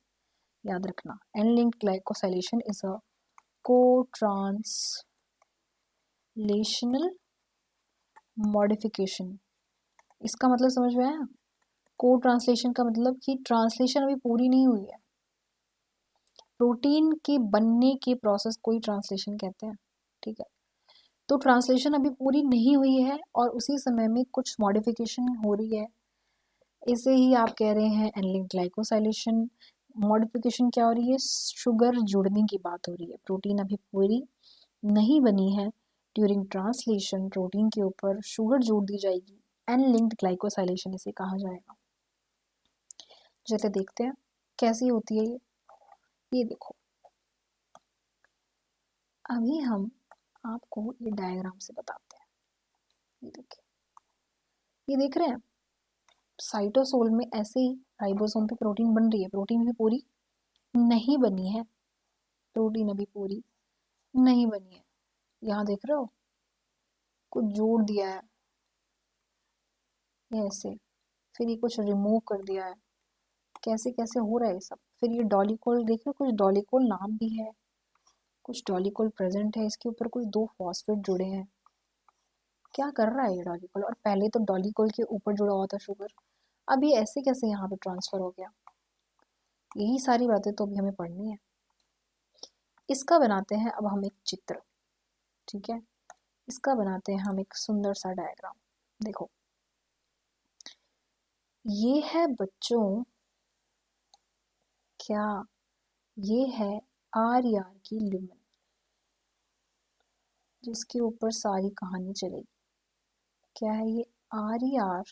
याद रखना। N linked glycosylation is a co translational modification. इसका मतलब समझ में आया? को ट्रांसलेशन का मतलब कि ट्रांसलेशन अभी पूरी नहीं हुई है, प्रोटीन के बनने के प्रोसेस को ही ट्रांसलेशन कहते हैं, ठीक है। तो ट्रांसलेशन अभी पूरी नहीं हुई है और उसी समय में कुछ मॉडिफिकेशन हो रही है, इसे ही आप कह रहे हैं एनलिंक ग्लाइकोसाइलेशन। मॉडिफिकेशन क्या हो रही है? शुगर जुड़ने की बात हो रही है, प्रोटीन अभी पूरी नहीं बनी है, ड्यूरिंग ट्रांसलेशन प्रोटीन के ऊपर शुगर जोड़ दी जाएगी, एनलिंक्ड ग्लाइकोसाइलेशन इसे कहा जाएगा। चलिए देखते हैं कैसी होती है ये देखो, अभी हम आपको ये डायग्राम से बताते हैं। ये देखिए, ये देख रहे हैं साइटोसोल में ऐसे ही राइबोसोम पे प्रोटीन बन रही है, प्रोटीन भी पूरी नहीं बनी है, प्रोटीन अभी पूरी नहीं बनी है। यहाँ देख रहे हो कुछ जोड़ दिया है ये ऐसे, फिर ये कुछ रिमूव कर दिया है, कैसे कैसे हो रहा है ये सब। फिर ये डॉलीकोल देख रहे हो, कुछ डॉलीकोल नाम भी है, कुछ डॉलीकोल प्रेजेंट है, इसके ऊपर कुछ 2 फॉस्फेट जुड़े हैं। क्या कर रहा है ये डॉलीकोल? और पहले तो डॉलीकोल के ऊपर जुड़ा हुआ था शुगर, अब ये ऐसे कैसे यहाँ पे ट्रांसफर हो गया? यही सारी बातें तो अभी हमें पढ़नी है। इसका बनाते हैं अब हम एक चित्र, ठीक है, इसका बनाते हैं हम एक सुंदर सा डायग्राम। देखो ये है बच्चों, क्या ये है आर की ल्यूमेन, जिसके ऊपर सारी कहानी चलेगी। क्या है ये? आर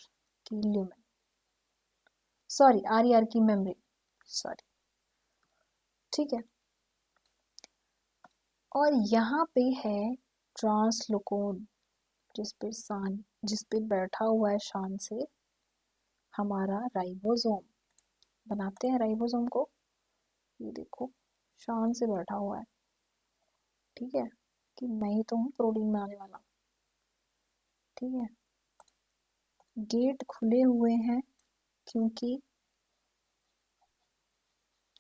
की ल्यूमेन, सॉरी आर की मेम्ब्रेन, सॉरी, ठीक है। और यहाँ पे है ट्रांसलोकोन, जिस पे बैठा हुआ है शान से हमारा राइबोसोम। बनाते हैं राइबोसोम को, ये देखो शान से बैठा हुआ है, ठीक है, कि मैं ही तो हूँ प्रोटीन बनाने वाला, ठीक है। गेट खुले हुए हैं क्योंकि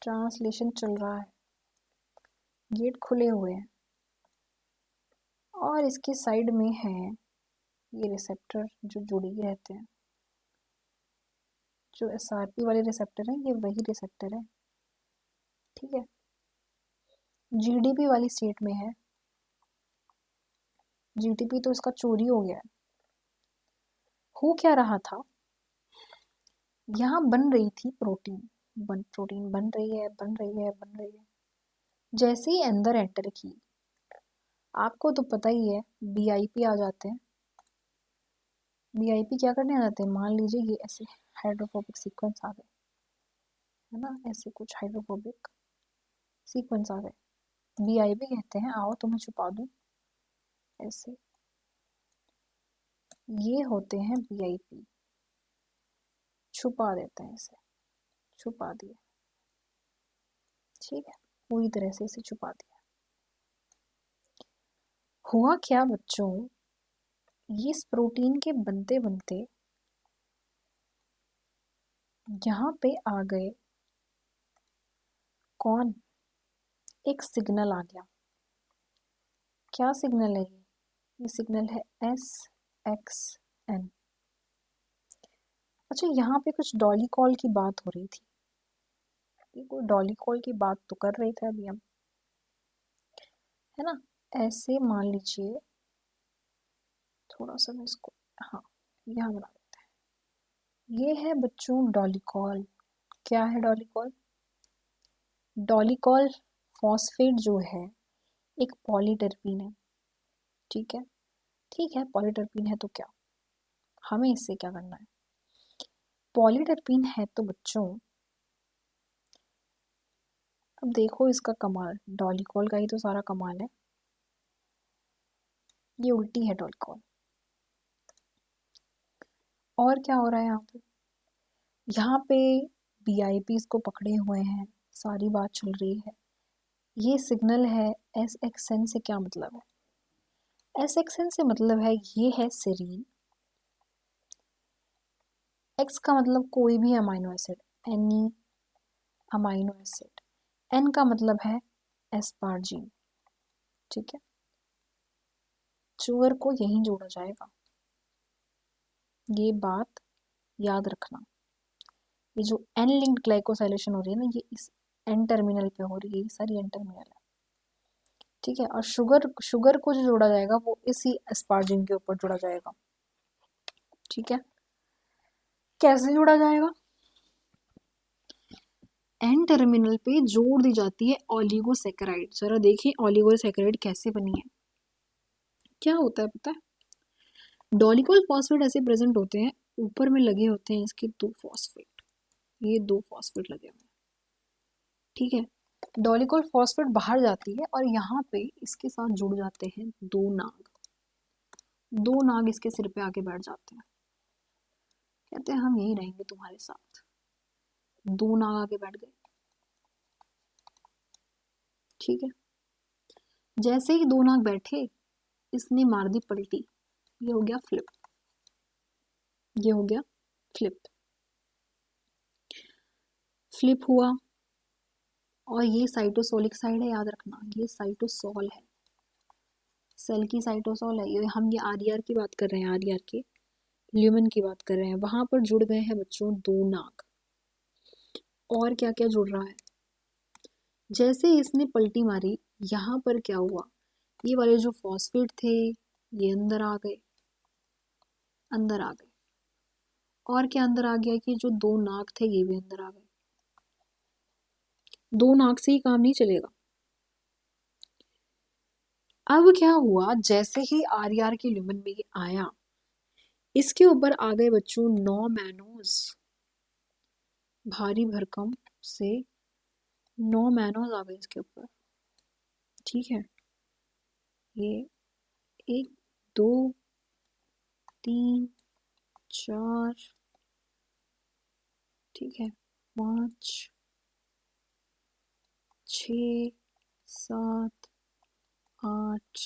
ट्रांसलेशन चल रहा है, गेट खुले हुए हैं। और इसके साइड में है ये रिसेप्टर जो जुड़े रहते हैं, जो एसआरपी वाले रिसेप्टर हैं, ये वही रिसेप्टर है, ठीक है। जीडीपी वाली स्टेट में है, जीटीपी तो इसका चोरी हो गया है। हो क्या रहा था, यहाँ बन रही थी प्रोटीन, प्रोटीन बन रही है, बन रही है, बन रही है। जैसे ही अंदर एंटर की, आपको तो पता ही है बीआईपी आ जाते हैं। बीआईपी क्या करने आ जाते हैं? मान लीजिए ये ऐसे हाइड्रोफोबिक सीक्वेंस आ गए, है ना, ऐसे कुछ हाइड्रोफोबिक सीक्वेंस आ गए, बीआईपी कहते हैं, आओ तुम्हें छुपा दूं, ऐसे ये होते हैं बीआईपी, छुपा देते हैं इसे, छुपा दिया, ठीक है, पूरी तरह से इसे छुपा दिया। हुआ क्या बच्चों, ये इस प्रोटीन के बनते बनते यहाँ पे आ गए कौन, एक सिग्नल आ गया। क्या सिग्नल है ये सिग्नल है SXN। अच्छा, यहाँ पे कुछ डॉली कॉल की बात हो रही थी, ये कोई डॉली कॉल की बात तो कर रहे थे अभी हम, है ना। ऐसे मान लीजिए, थोड़ा सा मैं इसको, हाँ, यहाँ बना देते हैं। ये है बच्चों डॉली कॉल। क्या है Dolly call? Dolly call phosphate जो है एक पॉलीटर्पीन है, ठीक है। ठीक है, पॉलीटर्पीन है तो क्या, हमें इससे क्या करना है। पॉलीटर्पीन है तो बच्चों, अब देखो इसका कमाल, डॉली कॉल का ही तो सारा कमाल है। ये उल्टी है डॉली कॉल। और क्या हो रहा है यहाँ पे BIPs को पकड़े हुए हैं, सारी बात चल रही है। ये सिग्नल है SXN से क्या मतलब है? SXN से मतलब है ये है सेरीन, X का मतलब कोई भी amino acid, any amino acid, N का मतलब है एस्पार्जिन, ठीक है। शुगर को यहीं जोड़ा जाएगा, ये बात याद रखना। ये जो N लिंक्ड ग्लाइकोसाइलेशन हो रही है ना, ये इस N टर्मिनल पे हो रही है, ये सारी N टर्मिनल है, ठीक है। और शुगर शुगर को जो जोड़ा जाएगा वो इसी एस्पार्जिन के ऊपर जोड़ा जाएगा, ठीक है। कैसे जोड़ा जाएगा? एन टर्मिनल पे जोड़ दी जाती है ऑलिगोसैकेराइड। जरा देखिए ऑलिगोसैकेराइड कैसे बनी है। क्या होता है पता है? डॉलिकॉल फॉस्फेट ऐसे प्रेजेंट होते हैं, ऊपर में लगे होते हैं इसके दो फॉस्फेट, ये दो फॉस्फेट लगे हुए हैं, ठीक है। डॉलिकॉल फॉस्फेट बाहर जाती है और यहाँ पे इसके साथ जुड़ जाते हैं दो नाग। दो नाग इसके सिर पे आके बैठ जाते हैं, कहते हैं हम यहीं रहेंगे तुम्हारे साथ। दो नाग आके बैठ गए, ठीक है। जैसे ही दो नाग बैठे, इसने मार दी पलटी, ये हो गया फ्लिप, ये हो गया फ्लिप। फ्लिप हुआ और ये साइटोसोलिक साइड है, याद रखना, ये साइटोसोल है, सेल की साइटोसोल है। ये हम ये RER की बात कर रहे हैं, RER के ल्यूमेन की बात कर रहे हैं। वहां पर जुड़ गए हैं बच्चों दो नाग। और क्या क्या जुड़ रहा है? जैसे इसने पलटी मारी, यहाँ पर क्या हुआ, ये वाले जो फॉस्फेट थे ये अंदर आ गए, अंदर आ गए। और क्या अंदर आ गया कि जो दो नाग थे ये भी अंदर आ गए। दो नाग से ही काम नहीं चलेगा। अब क्या हुआ, जैसे ही RER के ल्यूमेन में ये आया, इसके ऊपर आ गए बच्चों 9 मैनोज, भारी भरकम से 9 मैनोज आ गए इसके ऊपर, ठीक है। ये 1 2 3 4, ठीक है, 5 6 7 8,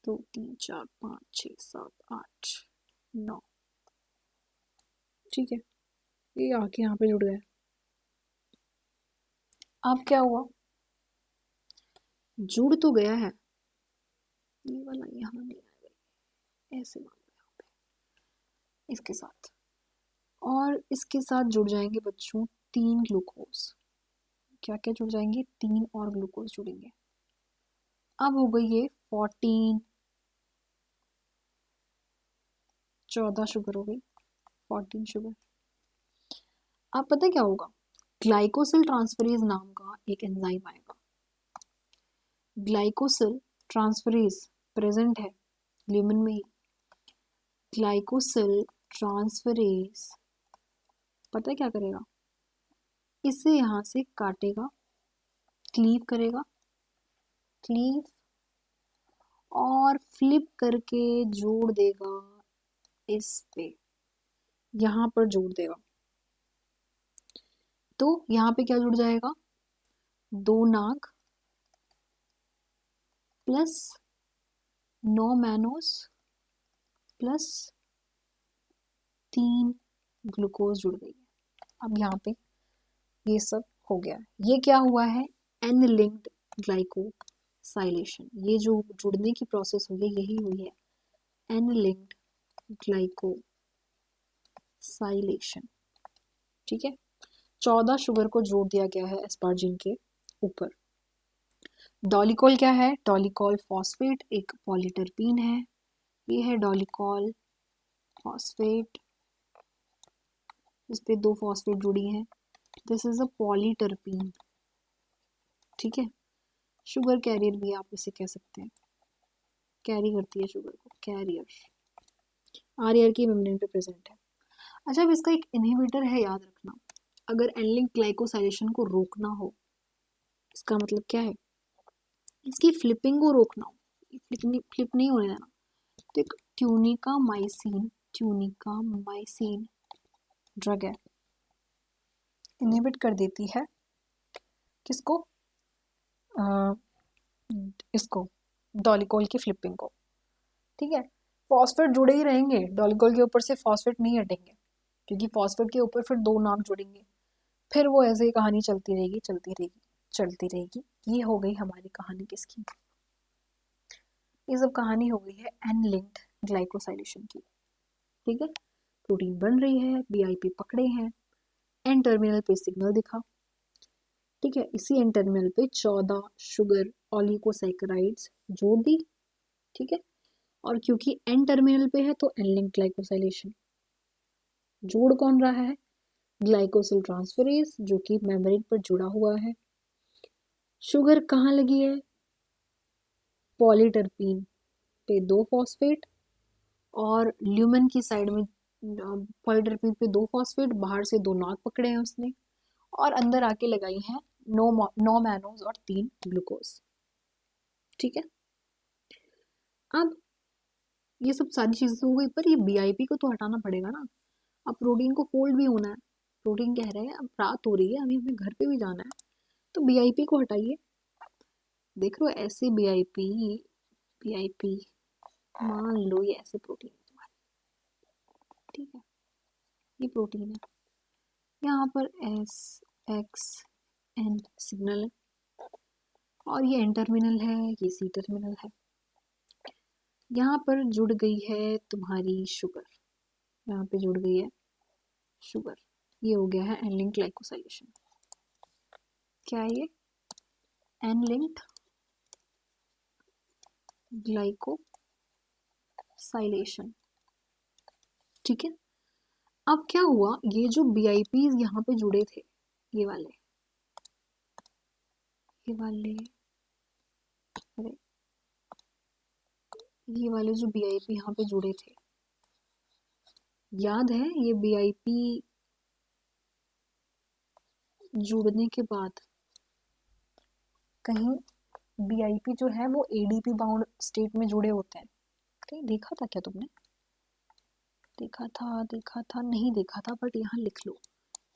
2 3 4 5 6 7 8 9, ठीक है। ये आके यहाँ पे जुड़ गए। अब क्या हुआ, जुड़ तो गया है, ये वाला यहाँ नहीं आएगा, ऐसे मान लो यहाँ पे इसके साथ, और इसके साथ जुड़ जाएंगे बच्चों 3 ग्लूकोज। क्या क्या जुड़ जाएंगे? 3 और ग्लूकोज जुड़ेंगे। अब हो गई ये 14, 14 शुगर हो गई, 14 शुगर। अब पता है क्या होगा, ग्लाइकोसिल ट्रांसफरेज नाम का एक एंजाइम आएगा। ग्लाइकोसिल ट्रांसफरेज प्रेजेंट है ल्यूमेन में ही। ग्लाइकोसिल ट्रांसफरेज पता है क्या करेगा, इसे यहाँ से काटेगा, क्लीव करेगा, क्लीव, और फ्लिप करके जोड़ देगा इस पे, यहाँ पर जोड़ देगा। तो यहाँ पे क्या जुड़ जाएगा, दो नाग प्लस 9 मैनोस प्लस 3 ग्लूकोज जुड़ गई है। अब यहाँ पे ये सब हो गया। ये क्या हुआ है? N linked glycosylation. ये जो जुड़ने की प्रोसेस हुई है यही हुई है एन लिंक्ड ग्लाइकोसाइलेशन। ठीक है, 14 शुगर को जोड़ दिया गया है एस्पार्जिन के ऊपर। डॉलिकॉल क्या है? डॉलिकॉल फॉस्फेट एक पॉलीटरपीन है। ये है डॉलिकॉल फॉस्फेट, इस पे 2 फॉस्फेट जुड़ी हैं। This is a polyterpene. ठीक है, शुगर कैरियर भी आप इसे कह सकते हैं, कैरी करती है शुगर को, कैरियर। आर की मेम्ब्रेन पे प्रेजेंट है। अच्छा, अब इसका एक इनहिबिटर है, याद रखना। अगर एन-लिंक्ड ग्लाइकोसाइलेशन को रोकना हो, इसका मतलब क्या है? इसकी फ्लिपिंग को रोकना हो, फ्लिप नहीं होने देना, तो एक ट्यूनिकामाइसिन ड्रग है, इनहिबिट कर देती है किसको? इसको, डॉलिकॉल की फ्लिपिंग को। ठीक है, फॉस्फेट जुड़े ही रहेंगे, डॉलिकॉल के ऊपर से फॉस्फेट नहीं हटेंगे, क्योंकि फॉस्फेट के ऊपर फिर 2 नाम जुड़ेंगे, फिर वो ऐसे ही कहानी चलती रहेगी चलती रहेगी चलती रहेगी। ये हो गई हमारी कहानी किसकी? ये सब कहानी हो गई है एन लिंक्ड ग्लाइकोसाइलेशन की। ठीक है, प्रोटीन बन रही है, बीआईपी पकड़े हैं, एन टर्मिनल पे सिग्नल दिखा। ठीक है, इसी एन टर्मिनल पे 14 शुगर ऑलिगोसैकेराइड्स जोड़ दी। ठीक है, और क्योंकि एन टर्मिनल पे है तो एन लिंक्ड ग्लाइकोसाइलेशन। जोड़ कौन रहा है? ग्लाइकोसिल ट्रांसफरेज, जो कि मेम्ब्रेन पर जुड़ा हुआ है। शुगर कहाँ लगी है? पॉलीटरपीन पे 2 फॉस्फेट, और ल्यूमेन की साइड में पॉलीटरपीन पे 2 फॉस्फेट, बाहर से 2 नॉट पकड़े हैं उसने, और अंदर आके लगाई हैं 9 मैनोज और 3 ग्लूकोज। ठीक है, अब ये सब सारी चीजें हो गई, पर ये बीआईपी को तो हटाना पड़ेगा ना। अब प्रोटीन को फोल्ड भी होना है। प्रोटीन कह रहे हैं अब रात हो रही है, अभी हमें घर पे भी जाना है, तो बीआईपी को हटाइए। देख लो ऐसे बीआईपी, बीआईपी मान लो ये ऐसे प्रोटीन है तुम्हारा। ठीक है, ये प्रोटीन है, यहाँ पर एस एक्स एन सिग्नल है, और ये एन टर्मिनल है, ये सी टर्मिनल है। यहाँ पर जुड़ गई है तुम्हारी शुगर, यहाँ पे जुड़ गई है शुगर। ये हो गया है एन लिंक्ड ग्लाइकोसाइलेशन। क्या है ये? N linked glycosylation. ठीक है, अब क्या हुआ? ये जो बीआईपीज यहाँ पे जुड़े थे, ये वाले अरे ये वाले जो बीआईपी यहाँ पे जुड़े थे, याद है? ये बीआईपी जुड़ने के बाद कहीं बीआईपी जो है वो एडीपी बाउंड स्टेट में जुड़े होते हैं। कहीं देखा था क्या तुमने? देखा था नहीं देखा था, बट यहाँ लिख लो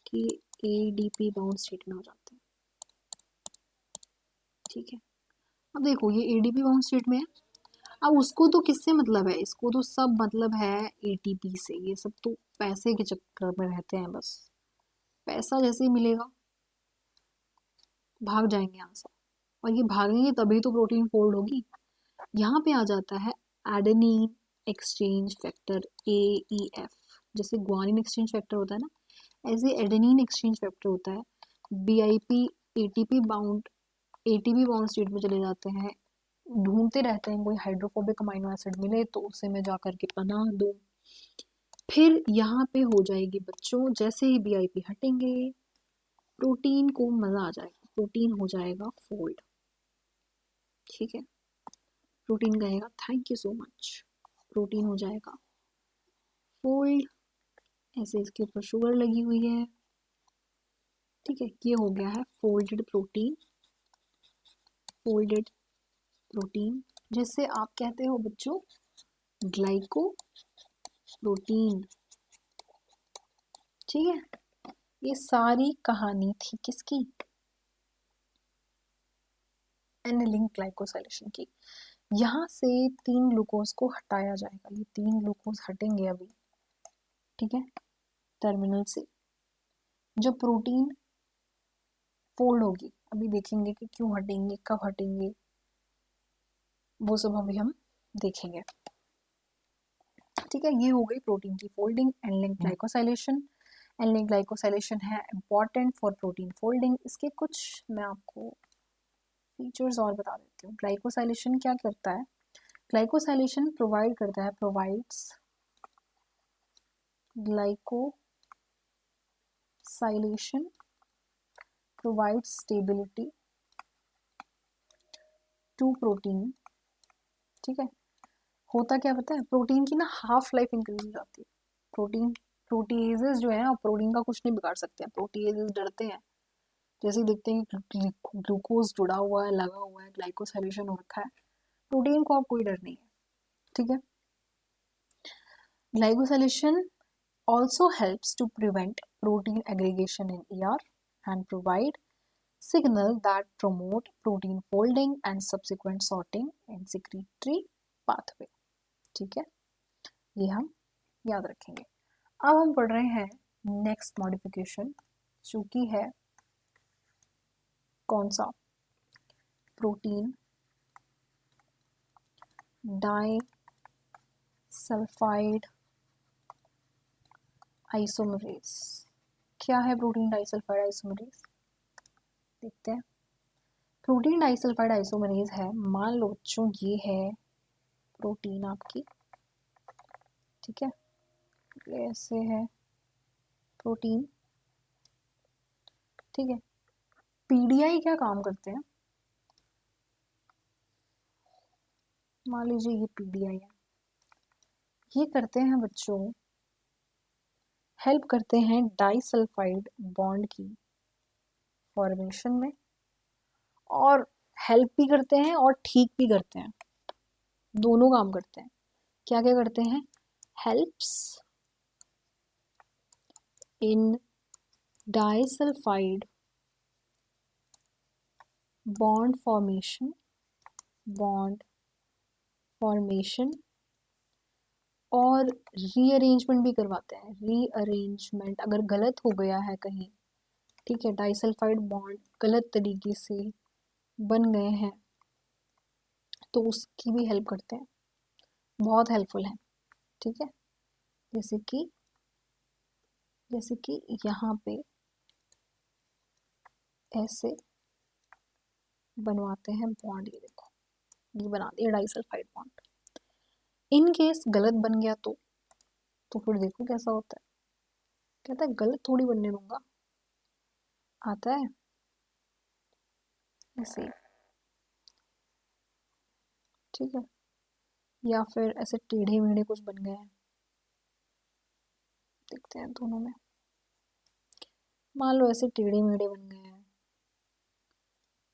कि एडीपी बाउंड स्टेट में हो जाते हैं। ठीक है, अब देखो ये एडीपी बाउंड स्टेट में है। अब उसको तो किससे मतलब है? इसको तो सब मतलब है एटीपी से। ये सब तो पैसे के चक्कर में रहते हैं, बस पैसा जैसे ही मिलेगा भाग जाएंगे यहाँ से, और ये भागेंगे तभी तो प्रोटीन फोल्ड होगी। यहाँ पे आ जाता है एडेनिन एक्सचेंज फैक्टर AEF। जैसे ग्वानिन एक्सचेंज फैक्टर होता है ना, ऐसे एडेनिन एक्सचेंज फैक्टर होता है। BiP ATP bound ATP bound state में चले जाते हैं, ढूंढते रहते हैं कोई हाइड्रोफोबिक अमीनो एसिड मिले तो उसे मैं जा करके पनाह दूं। फिर यहाँ पे हो जाएगी बच्चों, जैसे ही बीआईपी हटेंगे प्रोटीन को मजा आ जाएगा, प्रोटीन हो जाएगा फोल्ड। ठीक है, प्रोटीन कहेगा thank you so much, protein हो जाएगा फोल्ड। ऐसे इसके ऊपर शुगर लगी हुई है। ठीक है, ये हो गया है फोल्डेड प्रोटीन, फोल्डेड प्रोटीन जिससे आप कहते हो बच्चों ग्लाइको प्रोटीन। ठीक है, ये सारी कहानी थी किसकी? एनिलिंग ग्लाइकोसाइलेशन की। यहाँ से 3 ग्लूकोज को हटाया जाएगा, ये 3 ग्लूकोज हटेंगे अभी, ठीक है, टर्मिनल से। जब प्रोटीन फोल्ड होगी, अभी देखेंगे कि क्यों हटेंगे, कब हटेंगे, वो सब अभी हम देखेंगे, ठीक है। ये हो गई प्रोटीन की folding, annealing glycosylation. Annealing glycosylation है इंपॉर्टेंट फॉर प्रोटीन फोल्डिंग। इसके कुछ मैं आपको फीचर्स और बता देती हूँ। ग्लाइकोसाइलेशन क्या करता है? ग्लाइकोसाइलेशन प्रोवाइड करता है, provides glycosylation provides stability to protein, ठीक है। होता क्या पता है? प्रोटीन की ना हाफ लाइफ इंक्रीज हो जाती है। प्रोटीएजेस जो है, प्रोटीन का कुछ नहीं बिगाड़ सकते हैं। प्रोटीएजेस डरते हैं, जैसे ही देखते हैं कि ग्लूकोज जुड़ा हुआ है, लगा हुआ है, ग्लाइकोसाइलेशन हो रखा है, प्रोटीन को अब कोई डर नहीं है, ठीक है। Glycosylation also helps to prevent protein aggregation in ER and provide signal that promote protein folding and subsequent sorting in secretory pathway, ठीक है, ये हम याद रखेंगे। अब हम पढ़ रहे हैं नेक्स्ट मॉडिफिकेशन, जो कि है कौन सा? Protein disulphide isomerase. क्या है प्रोटीन डाइसल्फाइड आइसोमरेज? देखते हैं। प्रोटीन डाइसल्फाइड आइसोमरेज है, मान लो बच्चों ये है प्रोटीन आपकी, ठीक है, ये ऐसे है प्रोटीन, ठीक है। पीडीआई क्या काम करते हैं? मान लीजिए ये पीडीआई है, ये करते हैं बच्चों, हेल्प करते हैं डाइसल्फाइड बॉन्ड की फॉर्मेशन में, और हेल्प भी करते हैं और ठीक भी करते हैं, दोनों काम करते हैं। क्या क्या करते हैं? Helps in disulphide bond formation और रीअरेंजमेंट भी करवाते हैं। रीअरेंजमेंट अगर गलत हो गया है कहीं, ठीक है, डाइसल्फाइड बॉन्ड गलत तरीके से बन गए हैं, तो उसकी भी हेल्प करते हैं, बहुत हेल्पफुल है, ठीक है। जैसे कि यहाँ पे ऐसे बनवाते हैं बॉन्ड, ये देखो, ये बना दिया डाइसल्फाइड बॉन्ड। इन केस गलत बन गया तो फिर देखो कैसा होता है। कहता है गलत थोड़ी बनने दूंगा, आता है ऐसे, ठीक है। या फिर ऐसे टेढ़े मेढ़े कुछ बन गए हैं, देखते हैं दोनों में। मान लो ऐसे टेढ़े मेढ़े बन गए हैं,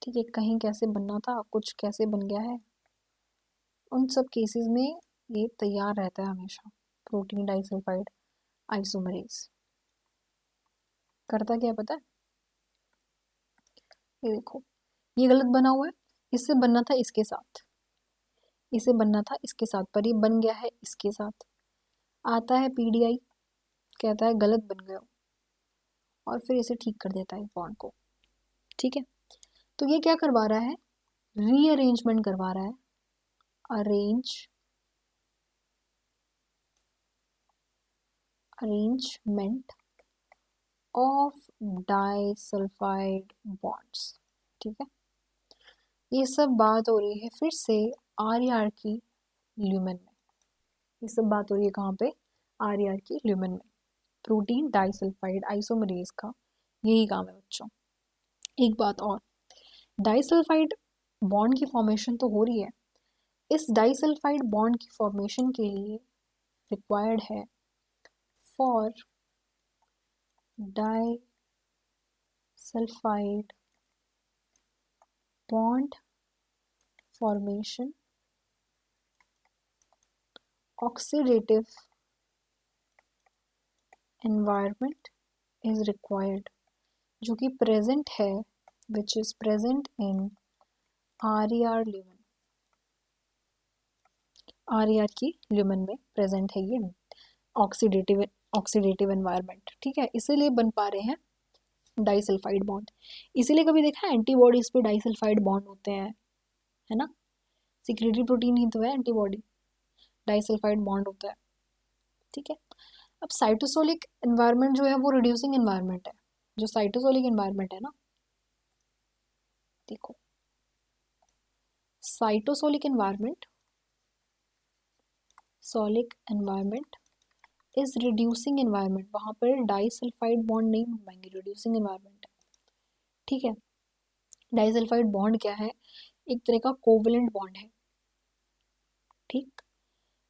ठीक है, कहीं कैसे बनना था, कुछ कैसे बन गया है, उन सब केसेस में ये तैयार रहता है हमेशा, प्रोटीन डाइसल्फाइड आइसोमरेज। करता क्या है पता है? ये देखो, ये गलत बना हुआ है, इससे बनना था इसके साथ, इसे बनना था इसके साथ, पर ये बन गया है इसके साथ। आता है पीडीआई, कहता है गलत बन गया, और फिर इसे ठीक कर देता है बॉन्ड को, ठीक है। तो ये क्या करवा रहा है? रीअरेंजमेंट करवा रहा है, अरेंजमेंट ऑफ डाइसल्फाइड बॉन्ड्स, ठीक है। ये सब बात हो रही है फिर से आर की ल्यूमेन में, ये सब बात हो रही है कहाँ पे? आर की ल्यूमेन में। प्रोटीन डाइसल्फाइड आइसोमरेज का यही काम है बच्चों। एक बात और, डाइसल्फाइड बॉन्ड की फॉर्मेशन तो हो रही है, इस डाइसल्फाइड बॉन्ड की फॉर्मेशन के लिए रिक्वायर्ड है for disulphide bond formation oxidative environment is required, जो कि प्रेजेंट है, which is present in RER lumen, RER की ल्यूमेन में प्रेजेंट है ये ऑक्सीडेटिव एनवायरनमेंट, ठीक है, इसीलिए बन पा रहे हैं डाइसल्फाइड बॉन्ड। इसीलिए कभी देखा है एंटीबॉडीज पे डाइसल्फाइड बॉन्ड होते हैं, है ना, सिक्रेटरी प्रोटीन ही तो है एंटीबॉडी, डाइसल्फाइड बॉन्ड होता है, ठीक है। अब साइटोसोलिक एनवायरनमेंट जो है वो रिड्यूसिंग एनवायरनमेंट है, जो साइटोसोलिक एनवायरनमेंट है ना, देखो साइटोसोलिक एनवायरनमेंट, सोलिक एनवायरनमेंट इज रिड्यूसिंग एनवायरनमेंट, वहां पर डाइसल्फाइड बॉन्ड नहीं बन पाएंगे, रिड्यूसिंग एनवायरनमेंट है, ठीक है। डाइसल्फाइड बॉन्ड क्या है, एक तरह का कोवलेंट बॉन्ड है, ठीक।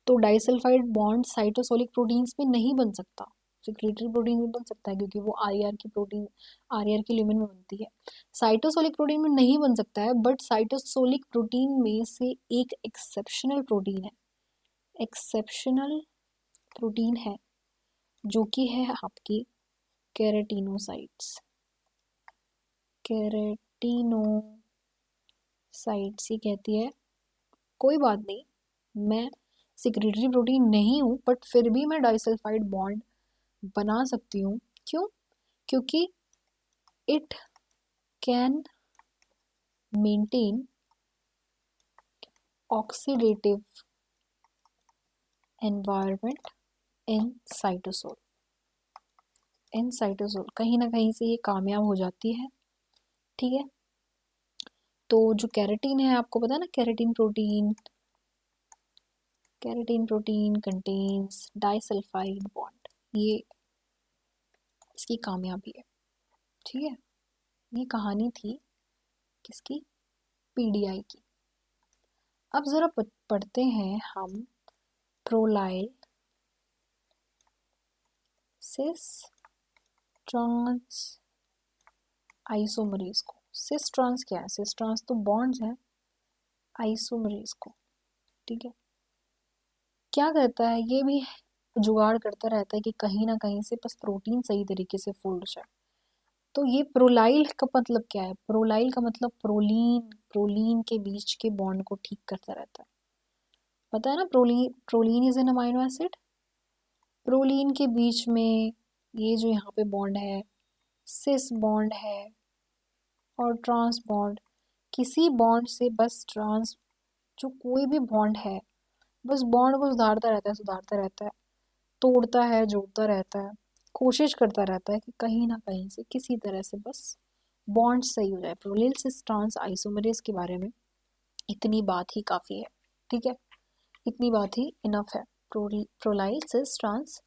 तो डाइसल्फाइड बॉन्ड साइटोसोलिक प्रोटीन्स में नहीं बन सकता, सिक्रेटरी प्रोटीन में बन सकता है क्योंकि वो आरईआर की प्रोटीन, आरईआर की ल्यूमेन में बनती है, साइटोसोलिक प्रोटीन में नहीं बन सकता है। बट साइटोसोलिक प्रोटीन में से एक एक्सेप्शनल प्रोटीन है, एक्सेप्शनल प्रोटीन है जो कि है आपकी केराटिनोसाइट्स, केराटिनोसाइट्स ही कहती है, कोई बात नहीं, मैं सिक्रेटरी प्रोटीन नहीं हूँ बट फिर भी मैं डाइसल्फाइड बॉन्ड बना सकती हूँ, क्यों, क्योंकि it can maintain oxidative environment in cytosol, in cytosol कहीं ना कहीं से ये कामयाब हो जाती है, ठीक है। तो जो कैरेटीन है, आपको पता है ना, keratin protein contains disulphide bond, ये इसकी कामयाबी है, ठीक है। ये कहानी थी किसकी, पीडीआई की। अब जरा पढ़ते हैं हम प्रोलाइल सिस ट्रांस आइसोमरेज को। सिस ट्रांस क्या है, सिस ट्रांस तो बॉन्ड्स है, आइसोमरेज को, ठीक है। क्या करता है, ये भी जुगाड़ करता रहता है कि कहीं ना कहीं से बस प्रोटीन सही तरीके से फोल्ड जाए। तो ये प्रोलाइल का मतलब क्या है, प्रोलाइल का मतलब प्रोलीन, प्रोलीन के बीच के बॉन्ड को ठीक करता रहता है, पता है ना, proline, proline is an amino acid, proline के बीच में ये जो यहाँ पे बॉन्ड है, सिस बॉन्ड है और ट्रांस बॉन्ड, किसी बॉन्ड से बस ट्रांस, जो कोई भी बॉन्ड है बस बॉन्ड को सुधारता रहता है, सुधारता रहता है, तोड़ता है, जोड़ता रहता है, कोशिश करता रहता है कि कहीं ना कहीं से किसी तरह से बस बॉन्ड सही हो जाए। प्रोलीन सिस ट्रांस आइसोमरेज के बारे में इतनी बात ही काफ़ी है, ठीक है, इतनी बात ही इनफ है प्रोलाइल सिस ट्रांस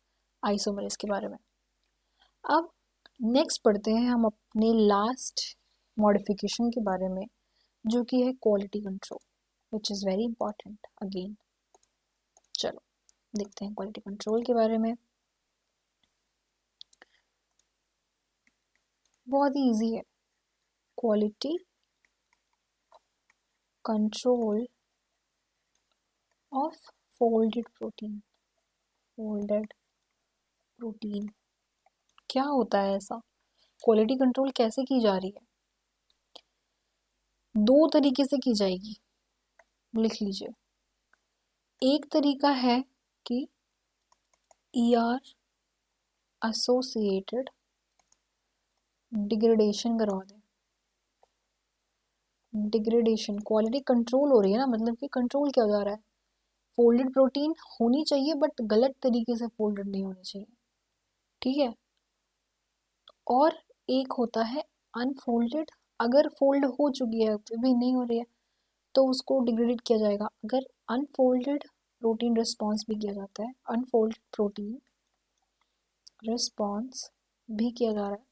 आइसोमरेज के बारे में। अब नेक्स्ट पढ़ते हैं हम अपने लास्ट मॉडिफिकेशन के बारे में, जो कि है quality control, which is very important again. चलो देखते हैं क्वालिटी कंट्रोल के बारे में, बहुत ही ईजी है। Quality control of folded protein, folded protein क्या होता है ऐसा, क्वालिटी कंट्रोल कैसे की जा रही है, दो तरीके से की जाएगी, लिख लीजिए। एक तरीका है कि ER एसोसिएटेड डिग्रेडेशन करवा दें, डिग्रेडेशन, क्वालिटी कंट्रोल हो रही है ना, मतलब कि कंट्रोल क्या हो जा रहा है, फोल्डेड प्रोटीन होनी चाहिए बट गलत तरीके से फोल्डेड नहीं होनी चाहिए, ठीक है। और एक होता है अनफोल्डेड, अगर फोल्ड हो चुकी है फिर भी नहीं हो रही है तो उसको डिग्रेडेड किया जाएगा, अगर अनफोल्डेड प्रोटीन रिस्पॉन्स भी किया जाता है, अनफोल्डेड प्रोटीन रिस्पॉन्स भी किया जा रहा है,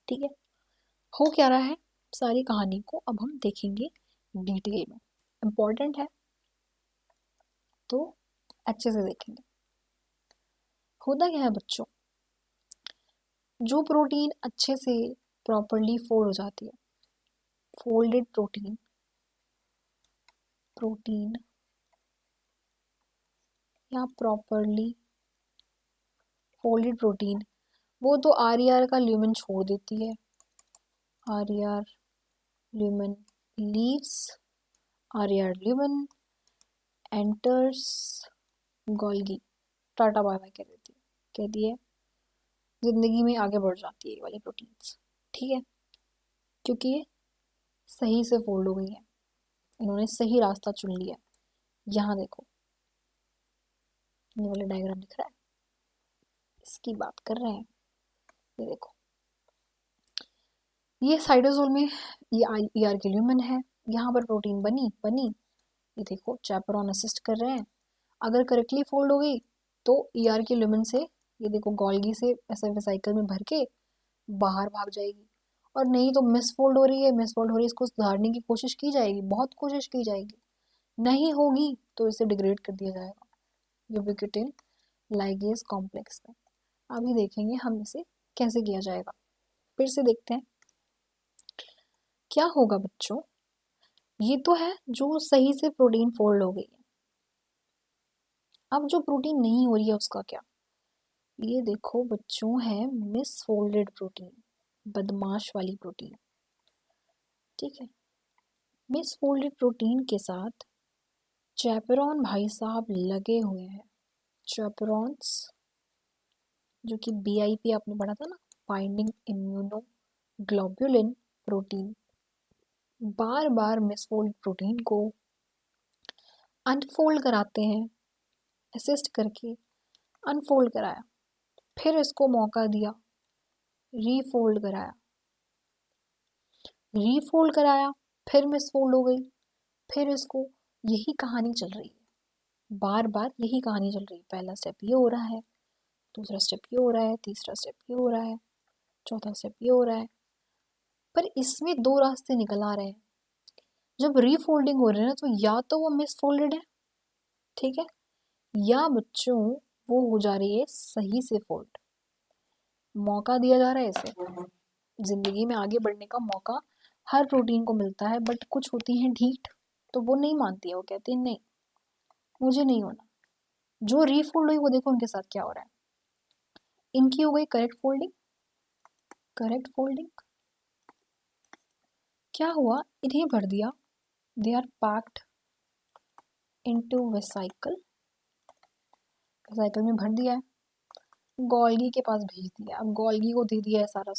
ठीक है। हो क्या रहा है, सारी कहानी को अब हम देखेंगे डिटेल में, इम्पॉर्टेंट है तो अच्छे से देखेंगे। होता क्या है बच्चों, जो प्रोटीन अच्छे से प्रॉपरली फोल्ड हो जाती है, फोल्डेड प्रोटीन, प्रोटीन या प्रॉपरली फोल्डेड प्रोटीन, वो तो RER का ल्यूमेन छोड़ देती है, RER lumen leaves RER lumen, enters Golgi, tata bye bye कह देती है, कहती है जिंदगी में आगे बढ़ जाती है ये वाली प्रोटीन्स। ठीक है, क्योंकि ये सही से फोल्ड हो गई है, इन्होंने सही रास्ता चुन लिया। यहाँ देखो ये वाला डायग्राम दिख रहा है, इसकी बात कर रहे हैं। ये देखो, ये साइटोसोल में ये ईआर के ल्यूमेन है, यहाँ पर प्रोटीन बनी। ये देखो चैपरॉन असिस्ट कर रहे हैं। अगर करेक्टली फोल्ड हो गई तो ईआर के ल्यूमेन से ये देखो गोल्गी से ऐसे वेसाइकल में भर के बाहर भाग जाएगी, और नहीं तो मिसफोल्ड हो रही है, इसको सुधारने की कोशिश की जाएगी, बहुत कोशिश की जाएगी, नहीं होगी तो इसे डिग्रेड कर दिया जाएगा यूबिक्विटिन लाइगेज कॉम्प्लेक्स में। अभी देखेंगे हम इसे कैसे किया जाएगा। फिर से देखते हैं क्या होगा बच्चों। ये तो है जो सही से प्रोटीन फोल्ड हो गई है, अब जो प्रोटीन नहीं हो रही है उसका क्या। ये देखो बच्चों है मिसफोल्डेड प्रोटीन, बदमाश वाली प्रोटीन। ठीक है, मिसफोल्डेड प्रोटीन के साथ चैपरॉन भाई साहब लगे हुए हैं। चैपरॉन्स जो कि बीआईपी आपने पढ़ा था ना, बाइंडिंग इम्यूनोग्लोबुलिन प्रोटीन, बार बार मिसफोल्ड प्रोटीन को अनफोल्ड कराते हैं, असिस्ट करके अनफोल्ड कराया, फिर इसको मौका दिया, रीफोल्ड कराया, फिर मिसफोल्ड हो गई, फिर इसको, यही कहानी चल रही है, बार बार यही कहानी चल रही है। पहला स्टेप ये हो रहा है, दूसरा स्टेप ये हो रहा है, तीसरा स्टेप ये हो रहा है, चौथा स्टेप ये हो रहा है, पर इसमें दो रास्ते निकल आ रहे हैं। जब रीफोल्डिंग हो रही है ना, तो या तो वो मिसफोल्डेड है, ठीक है, या बच्चों वो हो जा रही है सही से फोल्ड, मौका दिया जा रहा है इसे। जिंदगी में आगे बढ़ने का मौका हर प्रोटीन को मिलता है, बट कुछ होती हैं ढीठ, तो वो नहीं मानती है, वो कहती है नहीं मुझे नहीं होना। जो रीफोल्ड हुई वो देखो उनके साथ क्या हो रहा है, इनकी हो गई करेक्ट फोल्डिंग, क्या हुआ, इन्हें भर दिया, they are packed into vesicle, vesicle में भर दिया है, गोल्गी के पास भेज दिया। अब गोल्गी को दे दिया है सारा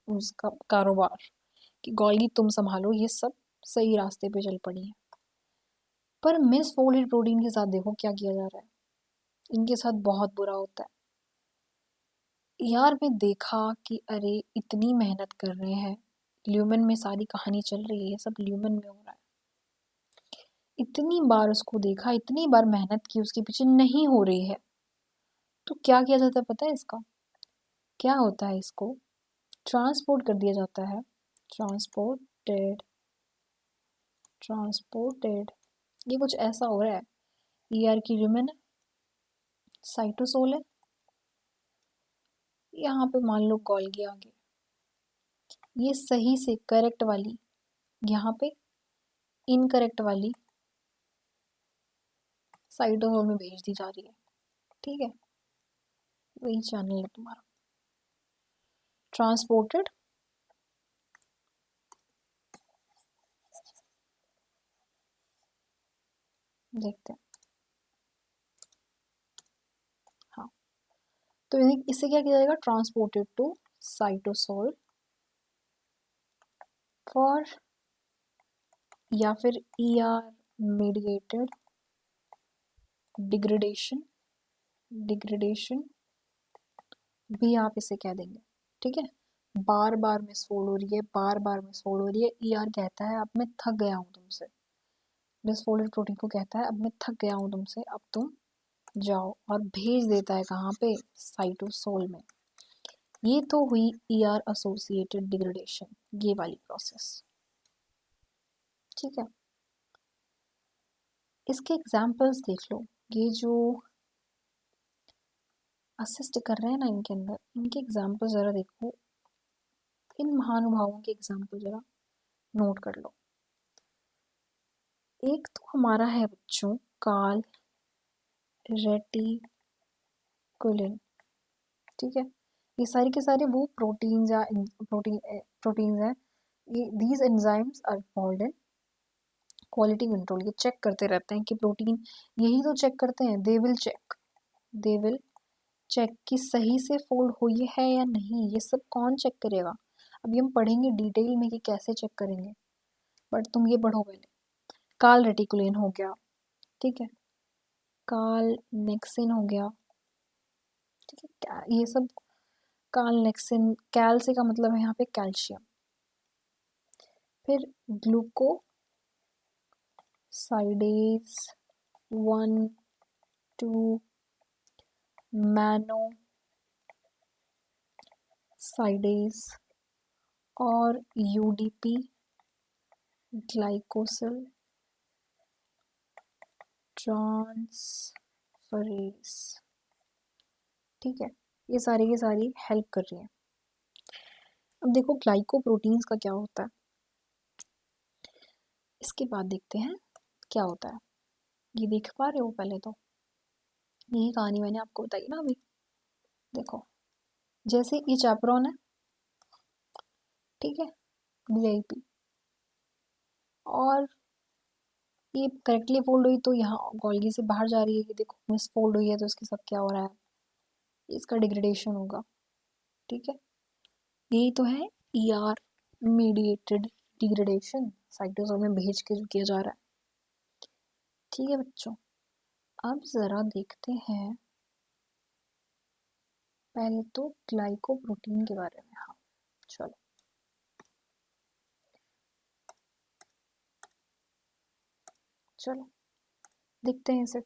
उसका कारोबार कि गोल्गी तुम संभालो, ये सब सही रास्ते पे चल पड़ी है। पर मिसफोल्डेड प्रोटीन के साथ देखो क्या किया जा रहा है, इनके साथ बहुत बुरा होता है। यार मैं देखा कि अरे इतनी मेहनत कर रहे हैं, ल्यूमेन में सारी कहानी चल रही है, ये सब ल्यूमेन में हो रहा है, इतनी बार उसको देखा, इतनी बार मेहनत की, उसके पीछे नहीं हो रही है, तो क्या किया जाता है पता है इसका क्या होता है, इसको ट्रांसपोर्ट कर दिया जाता है, ट्रांसपोर्टेड ट्रांसपोर्टेड ये कुछ ऐसा हो रहा है, ईआर की ल्यूमेन साइटोसोल है, यहाँ पे मान लो गोल्गी आ गया, ये सही से करेक्ट वाली यहाँ पे इनकरेक्ट वाली साइटोसोल में भेज दी जा रही है। ठीक है, वही चैनल है तुम्हारा ट्रांसपोर्टेड, देखते हैं। हाँ, तो इससे क्या किया जाएगा, ट्रांसपोर्टेड टू साइटोसोल फॉर, या फिर ईआर मीडिएटेड डिग्रेडेशन, डिग्रेडेशन भी आप इसे कह देंगे। ठीक है, बार बार मिसफोल्ड हो रही है, बार बार मिसफोल्ड हो रही है, ईआर कहता है अब मैं थक गया हूँ तुमसे, मिसफोल्डेड प्रोटीन को कहता है अब मैं थक गया हूँ तुमसे, अब तुम जाओ, और भेज देता है कहाँ पे, साइटोसोल में। ये तो हुई ईआर एसोसिएटेड डिग्रेडेशन, ये वाली प्रोसेस। ठीक है, इसके एग्जांपल्स देख लो, ये जो असिस्ट कर रहे हैं ना इनके अंदर, इनके एग्जांपल जरा देखो, इन महानुभावों के एग्जांपल जरा नोट कर लो। एक तो हमारा है बच्चों कार्ल रेटिकुलिन, ठीक है, ये सारी के सारे वो प्रोटीन्स या प्रोटीन्स हैं, ये these enzymes are involved in quality control, ये चेक करते रहते हैं कि प्रोटीन, यही तो चेक करते हैं, दे विल चेक कि सही से फोल्ड हुई है या नहीं। ये सब कौन चेक करेगा? अभी हम पढ़ेंगे डिटेल में कि कैसे चेक करेंगे, बट तुम ये पढ़ो पहले। काल रेटिकुलेन हो गया, ठीक है, काल नेक्सिन हो गया, ठीक है, ये सब काल नेक्सिन, कैल से का मतलब है यहाँ पे कैल्शियम। फिर ग्लूकोसाइडेज 1 2 मैनोसाइडेज और यूडीपी ग्लाइकोसिल ट्रांसफरेज, ठीक है, ये सारी की सारी हेल्प कर रही है। अब देखो ग्लाइकोप्रोटीन्स का क्या होता है, इसके बाद देखते हैं क्या होता है। ये देख पा रहे हो? पहले तो यही कहानी मैंने आपको बताई ना अभी। देखो, जैसे ये चैपरॉन है, ठीक है, वीआईपी, और ये करेक्टली फोल्ड हुई तो यहाँ गोल्गी से बाहर जा रही है, ये देखो मिस फोल्ड हुई है तो इसके साथ क्या हो रहा है, इसका डिग्रेडेशन होगा, ठीक है। यही तो है ईआर मीडिएटेड डिग्रेडेशन, साइटोसोल में भेज के जो किया जा रहा है, ठीक है बच्चों। अब जरा देखते हैं पहले तो ग्लाइकोप्रोटीन के बारे में। हाँ चलो, चलो देखते हैं इसे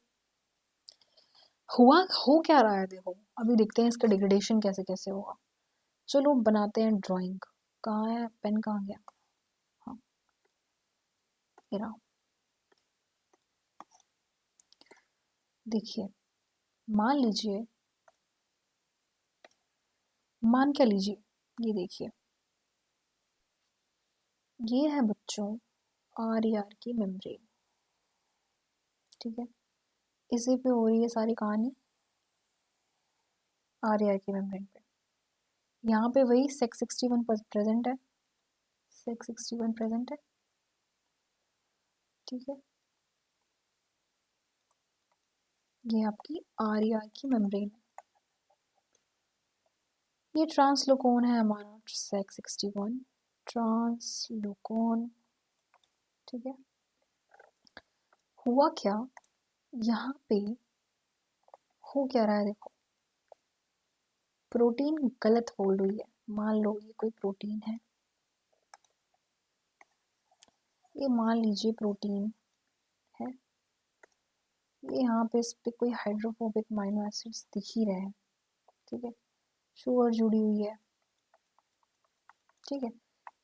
हुआ हो क्या रहा है। देखो अभी देखते हैं इसका डिग्रेडेशन कैसे कैसे होगा। चलो बनाते हैं ड्राइंग। कहाँ है पेन, कहाँ गया? हाँ, ये रहा। देखिए, मान लीजिए, मान क्या लीजिए, ये देखिए, ये है बच्चों आर की मेम्ब्रेन, ठीक है, इसी पे हो रही है सारी कहानी, आर की मेम्ब्रेन पे। यहाँ पे वही सेक्स 61 प्रेजेंट है, सेक्स 61 प्रेजेंट है, ठीक है। ये आपकी आर की मेम्ब्रेन है, ये ट्रांसलोकोन है हमारा सेक्स 61 ट्रांसलोकोन, ठीक है। हुआ क्या यहाँ पे, हो क्या रहा है देखो, प्रोटीन गलत फोल्ड हुई है। मान लो ये कोई प्रोटीन है, ये मान लीजिए प्रोटीन है, ये यहाँ पे इस पे कोई हाइड्रोफोबिक अमीनो एसिड्स दिख ही रहे हैं, ठीक है, शुगर जुड़ी हुई है, ठीक है।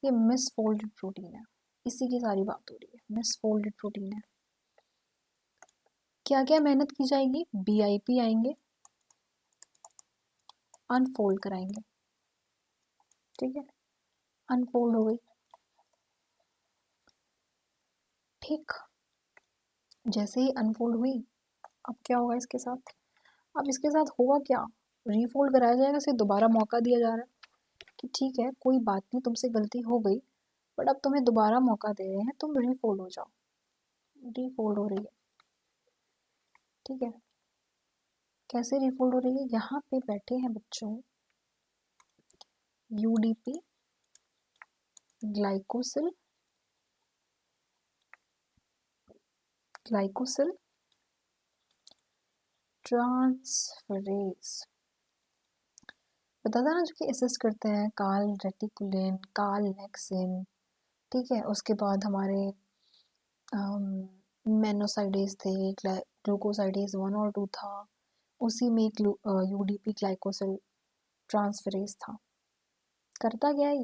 ये मिसफोल्डेड प्रोटीन है, इसी की सारी बात हो रही है, मिसफोल्डेड प्रोटीन है। क्या क्या मेहनत की जाएगी, बीआईपी आएंगे, अनफोल्ड कराएंगे, ठीक है, अनफोल्ड हो गई, ठीक। जैसे ही अनफोल्ड हुई, अब क्या होगा इसके साथ, अब इसके साथ होगा क्या, रीफोल्ड कराया जाएगा, इसे दोबारा मौका दिया जा रहा है कि ठीक है कोई बात नहीं, तुमसे गलती हो गई, बट अब तुम्हें दोबारा मौका दे रहे हैं, तुम रीफोल्ड हो जाओ। रीफोल्ड हो रही है, ठीक है। कैसे रीफोल्ड हो रही है, यहाँ पे बैठे हैं बच्चों यूडीपी ग्लाइकोसिल, ग्लाइकोसिल ट्रांसफरेज, बता था ना जो कि असिस्ट करते हैं, काल रेटिकुलिन, काल नेक्सिन, ठीक है। उसके बाद हमारे मेनोसाइडेज थे, ग्लूकोसाइडेज 1 और 2 था, उसी में यूडीपी ग्लाइकोसिल ट्रांसफरेज था। करता क्या है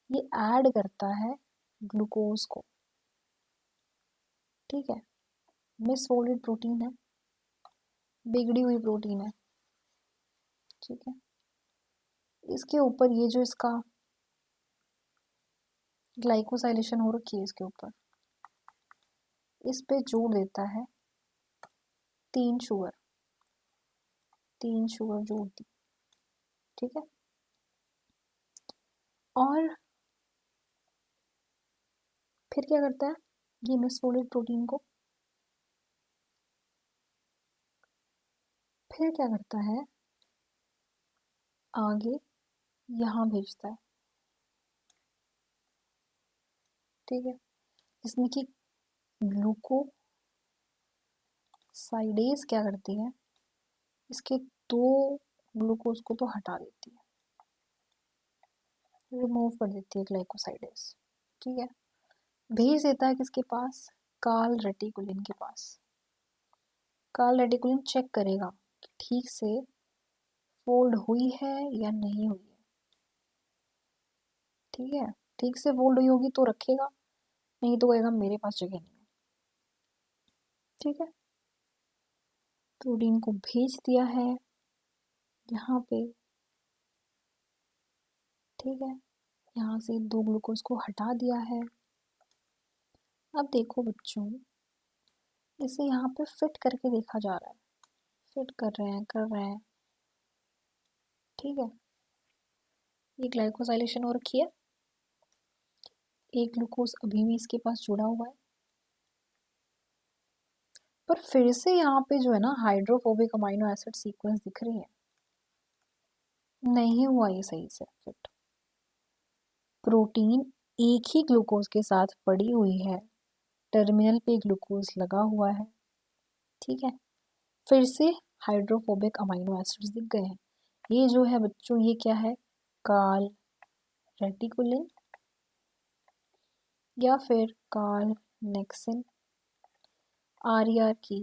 ये ऐड करता है ग्लूकोज को, ठीक है। मिसफोल्डेड प्रोटीन है, बिगड़ी हुई प्रोटीन है, ठीक है। इसके ऊपर ये जो इसका ग्लाइकोसाइलेशन हो रखी है, इसके ऊपर इस पे जोड़ देता है 3 शुगर, 3 शुगर जोड़ दी, ठीक है। और फिर क्या करता है, ये मिसफोल्डेड प्रोटीन को फिर क्या करता है, आगे यहाँ भेजता है, ठीक है, जिसमें कि ग्लूकोसाइडेज क्या करती है, इसके दो ग्लूकोज को तो हटा देती है, रिमूव कर देती है ग्लाइकोसाइडेज, ठीक है, भेज देता है किसके पास, कार्ल रेटिकुलिन के पास। कार्ल रेटिकुलिन चेक करेगा कि ठीक से फोल्ड हुई है या नहीं हुई है, ठीक है, ठीक से फोल्ड हुई होगी तो रखेगा, नहीं तो कहेगा मेरे पास जगह नहीं है, ठीक है। प्रोटीन को भेज दिया है यहाँ पे, ठीक है, यहाँ से दो ग्लूकोज को हटा दिया है। अब देखो बच्चों, इसे यहाँ पे फिट करके देखा जा रहा है, फिट कर रहे हैं, ठीक है, ये ग्लाइकोसाइलेशन हो रखी है, एक ग्लूकोज अभी भी इसके पास जुड़ा हुआ है, पर फिर से यहाँ पे जो है ना हाइड्रोफोबिक अमाइनो एसिड सीक्वेंस दिख रही है, नहीं हुआ ये सही से फिट। प्रोटीन एक ही ग्लूकोज के साथ पड़ी हुई है, टर्मिनल पे ग्लूकोज लगा हुआ है, ठीक है, फिर से हाइड्रोफोबिक अमाइनो एसिड्स दिख गए हैं। ये जो है बच्चों, ये क्या है, कार्ल रेटिकुलिन या फिर कार्ल नेक्सिन, आरईआर की,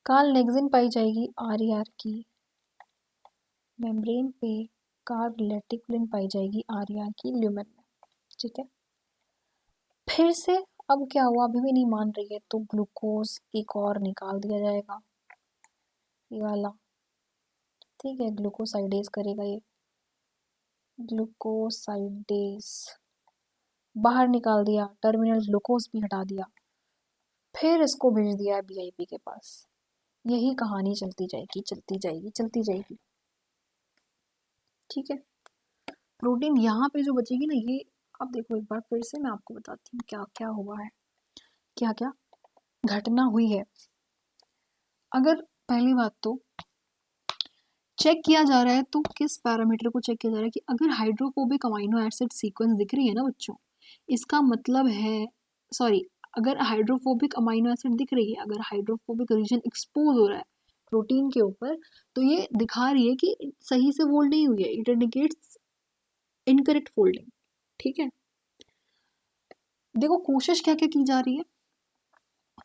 कार्ल नेक्सिन पाई जाएगी आरईआर की मेम्ब्रेन पे, कार्ल रेटिकुलिन पाई जाएगी आरईआर की ल्यूमेन में, ठीक है। फिर से अब क्या हुआ, अभी भी नहीं मान रही है, तो ग्लूकोज एक और निकाल दिया जाएगा, ये वाला, ठीक है, ग्लूकोसाइडेज करेगा ये, ग्लूकोसाइडेज बाहर निकाल दिया, टर्मिनल ग्लूकोज भी हटा दिया, फिर इसको भेज दिया है बीआईपी के पास। यही कहानी चलती जाएगी चलती जाएगी चलती जाएगी, ठीक है। प्रोटीन यहाँ पे जो बचेगी ना, ये अब देखो एक बार फिर से मैं आपको बताती हूँ क्या क्या हुआ है, क्या क्या घटना हुई है। अगर पहली बात तो चेक किया जा रहा है, तो किस पैरामीटर को चेक किया जा रहा है कि अगर हाइड्रोफोबिक अमाइनो एसिड सीक्वेंस दिख रही है ना बच्चों, इसका मतलब है, सॉरी, अगर हाइड्रोफोबिक अमाइनो एसिड दिख रही है, अगर हाइड्रोफोबिक रीजन एक्सपोज हो रहा है प्रोटीन के ऊपर, तो ये दिखा रही है कि सही से फोल्ड नहीं हुई है, इट इंडिकेट्स इनकरेक्ट फोल्डिंग, ठीक है। देखो कोशिश क्या क्या की जा रही है,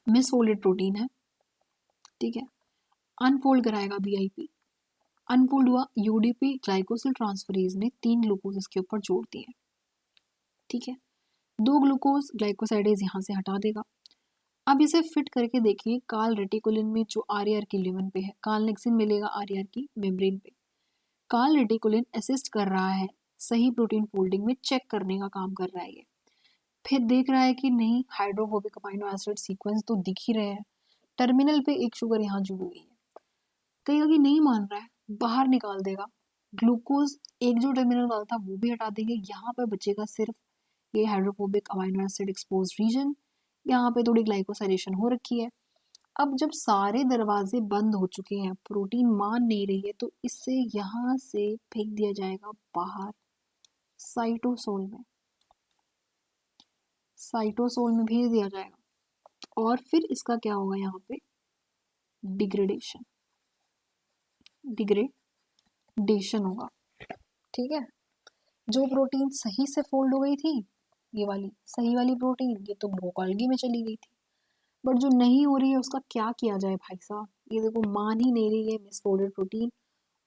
मिसफोल्डेड प्रोटीन है, ठीक है, अनफोल्ड कराएगा बीआईपी, अनफोल्ड हुआ, यूडीपी ग्लाइकोसिल ट्रांसफरेज ने 3 ग्लूकोज इसके ऊपर जोड़ दिए, ठीक है, 2 ग्लूकोज ग्लाइकोसाइडेज यहाँ से हटा देगा। अब इसे फिट करके देखिए, कार्ल रेटिकुलिन में जो आरईआर की लिवन पे है, कार्ल नेक्सिन मिलेगा आरईआर की मेम्ब्रेन पे, कार्ल रेटिकुलिन असिस्ट कर रहा है सही प्रोटीन फोल्डिंग में, चेक करने का काम कर रहा है ये, फिर देख रहा है कि नहीं हाइड्रोफोबिक अमाइनो एसिड सीक्वेंस तो दिख ही रहे हैं, टर्मिनल पे एक शुगर यहाँ जुड़ी हुई है, कहेगा कि नहीं मान रहा है, बाहर निकाल देगा, ग्लूकोज एक जो टर्मिनल वाला था वो भी हटा देंगे, यहाँ पे बचेगा सिर्फ ये hydrophobic amino acid expose region, यहाँ पे थोड़ी ग्लाइकोसाइलेशन हो रखी है। अब जब सारे दरवाजे बंद हो चुके हैं, प्रोटीन मान नहीं रही है, तो इसे यहाँ से फेंक दिया जाएगा बाहर साइटोसोल में, साइटोसोल में भेज दिया जाएगा, और फिर इसका क्या होगा, यहाँ पे डिग्रेडेशन, डिग्रेडेशन होगा, ठीक है। जो प्रोटीन सही से फोल्ड हो गई थी, ये वाली सही वाली प्रोटीन, ये तो गोल्गी में चली गई थी, बट जो नहीं हो रही है उसका क्या किया जाए भाई साहब, ये देखो मान ही नहीं रही है मिसफोल्डेड प्रोटीन,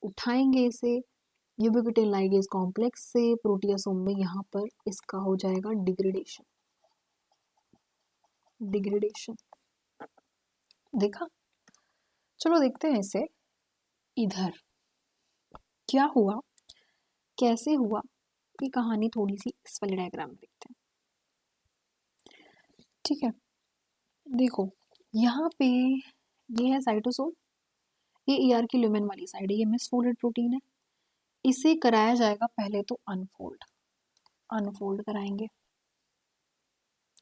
उठाएंगे इसे यूबिक्विटिन लाइगेज कॉम्प्लेक्स से प्रोटियासोम में, यहाँ पर इसका हो जाएगा डिग्रेडेशन, डिग्रेडेशन, देखा। चलो देखते हैं इसे इधर क्या हुआ, कैसे हुआ, ये कहानी थोड़ी सी इस वाले डायग्राम में देखते हैं, ठीक है। देखो यहाँ पे ये है साइटोसोल, ये ईआर की ल्यूमेन वाली साइड है, ये मिसफोल्डेड प्रोटीन है, इसे कराया जाएगा पहले तो अनफोल्ड, अनफोल्ड कराएंगे,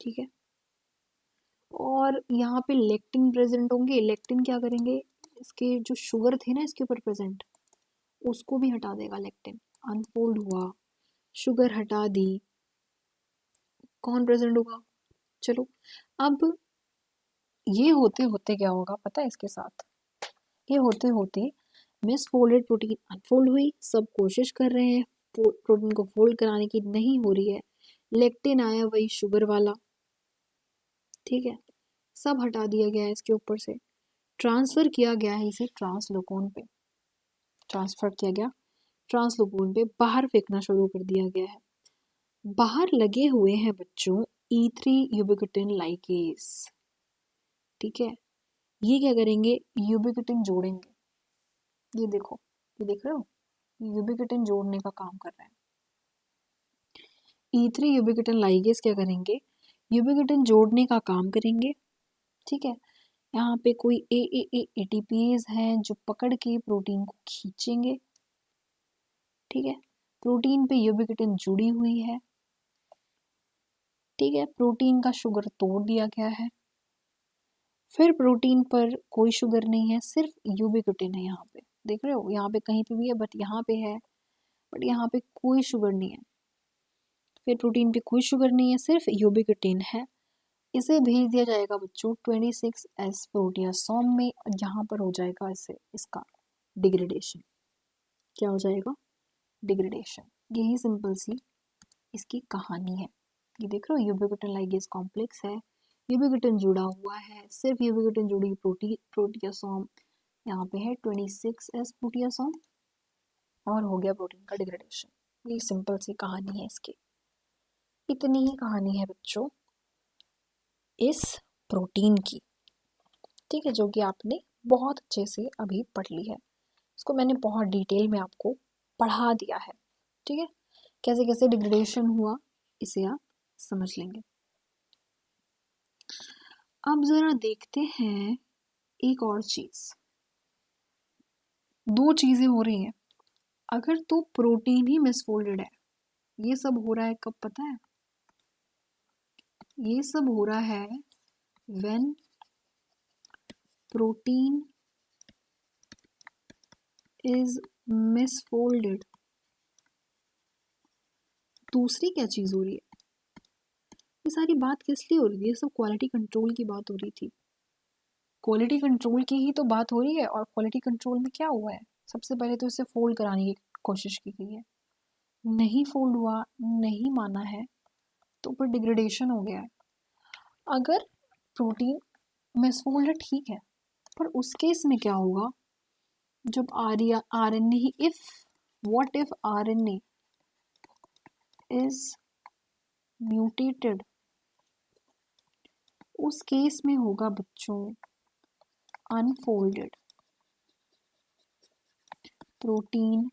ठीक है। और यहाँ पे लेक्टिन प्रेजेंट होंगे। लेक्टिन क्या करेंगे, इसके जो शुगर थे ना इसके ऊपर प्रेजेंट, उसको भी हटा देगा लेक्टिन। अनफोल्ड हुआ, शुगर हटा दी, कौन प्रेजेंट होगा? चलो, अब ये होते होते क्या होगा पता है इसके साथ, ये होते होते मिसफोल्डेड प्रोटीन अनफोल्ड हुई, सब कोशिश कर रहे हैं प्रोटीन को फोल्ड कराने की, नहीं हो रही है। लेक्टिन आया वही शुगर वाला, ठीक है, सब हटा दिया गया है इसके ऊपर से, ट्रांसफर किया गया है इसे ट्रांसलोकोन पे, ट्रांसफर किया गया ट्रांसलोकोन पे, बाहर फेंकना शुरू कर दिया गया है। बाहर लगे हुए हैं बच्चों E3 यूबिक्विटिन लाइकेज, ठीक है। ये क्या करेंगे, यूबिक्विटिन जोड़ेंगे। ये देखो, ये देख रहे हो, यूबिक्विटिन जोड़ने का काम कर रहे हैं। E3 यूबिक्विटिन लाइगेज क्या करेंगे, यूबिक्विटिन जोड़ने का काम करेंगे, ठीक है। यहाँ पे कोई AAA-ATPase हैं जो पकड़ के प्रोटीन को खींचेंगे, ठीक है। प्रोटीन पे यूबिक्विटिन जुड़ी हुई है, ठीक है। प्रोटीन का शुगर तोड़ दिया गया है, फिर प्रोटीन पर कोई शुगर नहीं है, सिर्फ यूबिक्विटिन है। यहाँ पे देख रहे हो, यहाँ पे कहीं पे भी है बट यहाँ पे है, बट यहाँ पे कोई शुगर नहीं है। फिर प्रोटीन पे कोई शुगर नहीं है, सिर्फ यूबिक्विटिन है। इसे भेज दिया जाएगा बच्चों 26S प्रोटियासोम में, यहाँ पर हो जाएगा इसे इसका डिग्रेडेशन। क्या हो जाएगा, डिग्रेडेशन। यही सिंपल सी इसकी कहानी है। ये देख रहे हो, यूबिक्विटिन लाइगेज कॉम्प्लेक्स है, यूबिक्विटिन जुड़ा हुआ है, सिर्फ यूबिक्विटिन जुड़ी प्रोटियासोम यहाँ पे है 26S प्रोटियासोम, और हो गया प्रोटीन का डिग्रेडेशन। ये सिंपल सी कहानी है इसकी। इतनी ही कहानी है बच्चों इस प्रोटीन की, ठीक है, जो कि आपने बहुत अच्छे से अभी पढ़ ली है। इसको मैंने बहुत डिटेल में आपको पढ़ा दिया है, ठीक है। कैसे कैसे डिग्रेडेशन हुआ इसे आप समझ लेंगे। अब जरा देखते हैं एक और चीज, दो चीजें हो रही हैं। अगर तो प्रोटीन ही मिसफोल्डेड है, ये सब हो रहा है कब पता है, ये सब हो रहा है व्हेन प्रोटीन इज मिसफोल्डेड। दूसरी क्या चीज हो रही है, ये सारी बात किस लिए हो रही थी, ये सब क्वालिटी कंट्रोल की बात हो रही थी। क्वालिटी कंट्रोल की ही तो बात हो रही है, और क्वालिटी कंट्रोल में क्या हुआ है, सबसे पहले तो इसे फोल्ड कराने की कोशिश की गई है, नहीं फोल्ड हुआ, नहीं माना है, तो फिर डिग्रेडेशन हो गया है। अगर प्रोटीन मिसफोल्ड ठीक है, पर उस केस में क्या होगा, जब RNA he if what if RNA is mutated, उस केस में होगा बच्चों अनफोल्डेड प्रोटीन